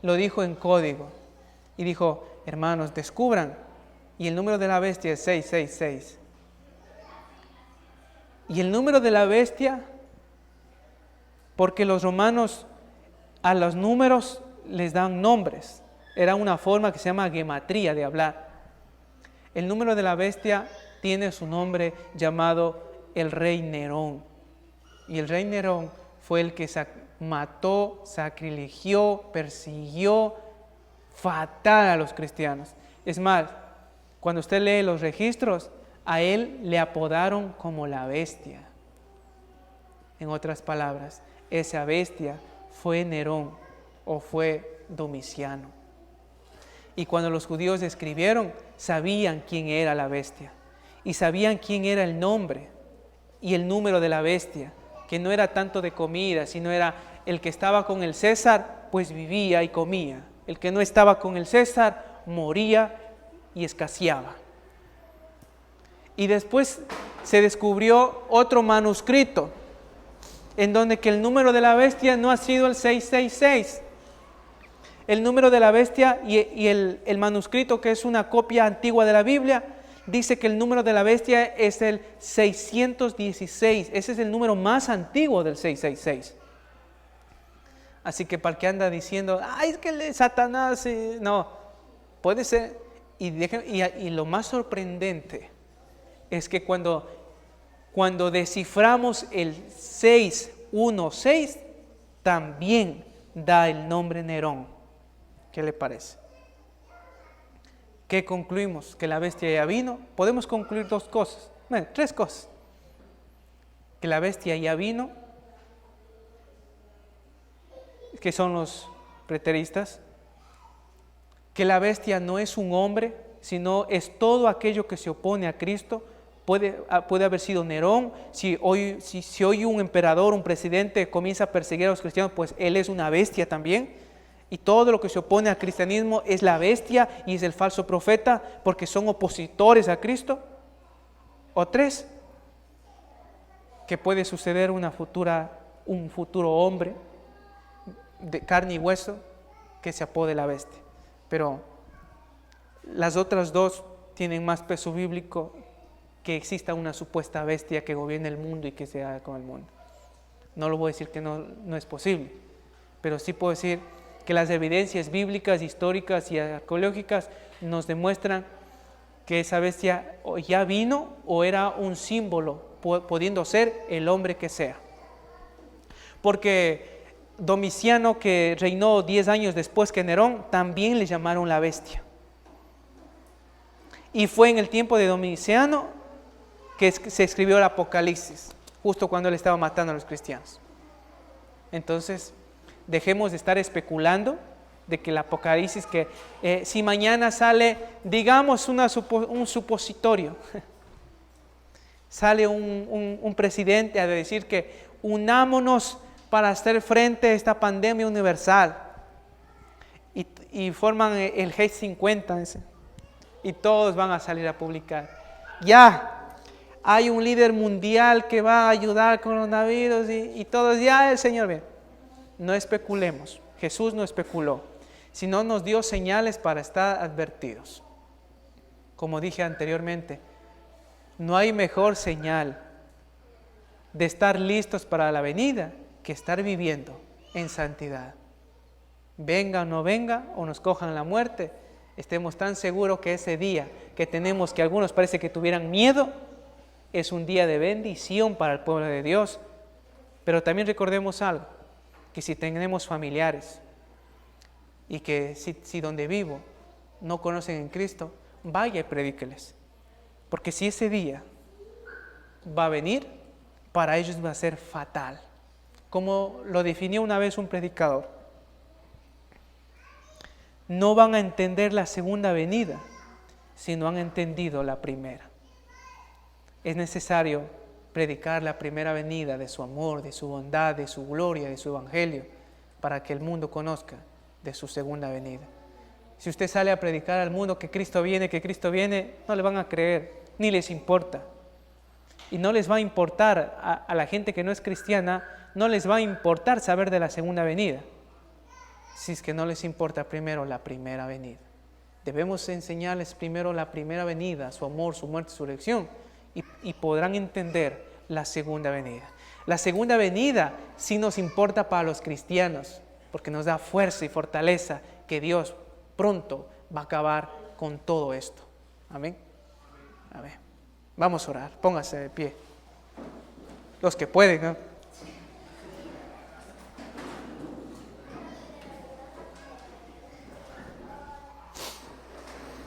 S1: lo dijo en código. Y dijo, hermanos, descubran. Y el número de la bestia es 666. Y el número de la bestia, porque los romanos a los números les dan nombres. Era una forma que se llama gematría de hablar. El número de la bestia tiene su nombre llamado el rey Nerón. Y el rey Nerón fue el que mató, sacrilegió, persiguió fatal a los cristianos. Es más, cuando usted lee los registros, a él le apodaron como la bestia. En otras palabras, esa bestia fue Nerón o fue Domiciano. Y cuando los judíos escribieron, sabían quién era la bestia y sabían quién era el nombre y el número de la bestia, que no era tanto de comida, sino era el que estaba con el César, pues vivía y comía. El que no estaba con el César, moría y escaseaba. Y después se descubrió otro manuscrito, en donde que el número de la bestia no ha sido el 666. El número de la bestia y el manuscrito, que es una copia antigua de la Biblia, dice que el número de la bestia es el 616. Ese es el número más antiguo del 666. Así que para el que anda diciendo, ay, es que Satanás, no, puede ser. Y lo más sorprendente es que cuando desciframos el 616, también da el nombre Nerón. ¿Qué le parece? ¿Qué concluimos? ¿Que la bestia ya vino? Podemos concluir dos cosas, bueno, tres cosas. Que la bestia ya vino, que son los preteristas, que la bestia no es un hombre, sino es todo aquello que se opone a Cristo. Puede haber sido Nerón. Si hoy un emperador, un presidente comienza a perseguir a los cristianos, pues él es una bestia también. Y todo lo que se opone al cristianismo es la bestia y es el falso profeta, porque son opositores a Cristo. O tres, que puede suceder un futuro hombre de carne y hueso que se apode la bestia. Pero las otras dos tienen más peso bíblico, que exista una supuesta bestia que gobierne el mundo y que se haga con el mundo. No lo voy a decir que no es posible, pero sí puedo decir que las evidencias bíblicas, históricas y arqueológicas nos demuestran que esa bestia o ya vino o era un símbolo, pudiendo ser el hombre que sea. Porque Domiciano, que reinó 10 años después que Nerón, también le llamaron la bestia. Y fue en el tiempo de Domiciano que se escribió el Apocalipsis, justo cuando él estaba matando a los cristianos. Entonces, dejemos de estar especulando de que el Apocalipsis, que si mañana sale, digamos un supositorio, sale un presidente a decir que unámonos para hacer frente a esta pandemia universal, y forman el G50, y todos van a salir a publicar, ya hay un líder mundial que va a ayudar con el coronavirus, y todos, ya el Señor ve. No especulemos. Jesús no especuló, sino nos dio señales para estar advertidos. Como dije anteriormente, no hay mejor señal de estar listos para la venida que estar viviendo en santidad. Venga o no venga, o nos cojan la muerte, estemos tan seguros que ese día que tenemos, que algunos parece que tuvieran miedo, es un día de bendición para el pueblo de Dios. Pero también recordemos algo, que si tenemos familiares y que si donde vivo no conocen en Cristo, vaya y predíqueles. Porque si ese día va a venir, para ellos va a ser fatal. Como lo definió una vez un predicador, no van a entender la segunda venida si no han entendido la primera. Es necesario predicar la primera venida de su amor, de su bondad, de su gloria, de su evangelio, para que el mundo conozca de su segunda venida. Si usted sale a predicar al mundo que Cristo viene, no le van a creer, ni les importa. Y no les va a importar a la gente que no es cristiana, no les va a importar saber de la segunda venida, si es que no les importa primero la primera venida. Debemos enseñarles primero la primera venida, su amor, su muerte, su resurrección, y podrán entender la segunda venida. La segunda venida sí nos importa para los cristianos, porque nos da fuerza y fortaleza que Dios pronto va a acabar con todo esto. Amén. Amén. Vamos a orar. Póngase de pie. Los que pueden, ¿no?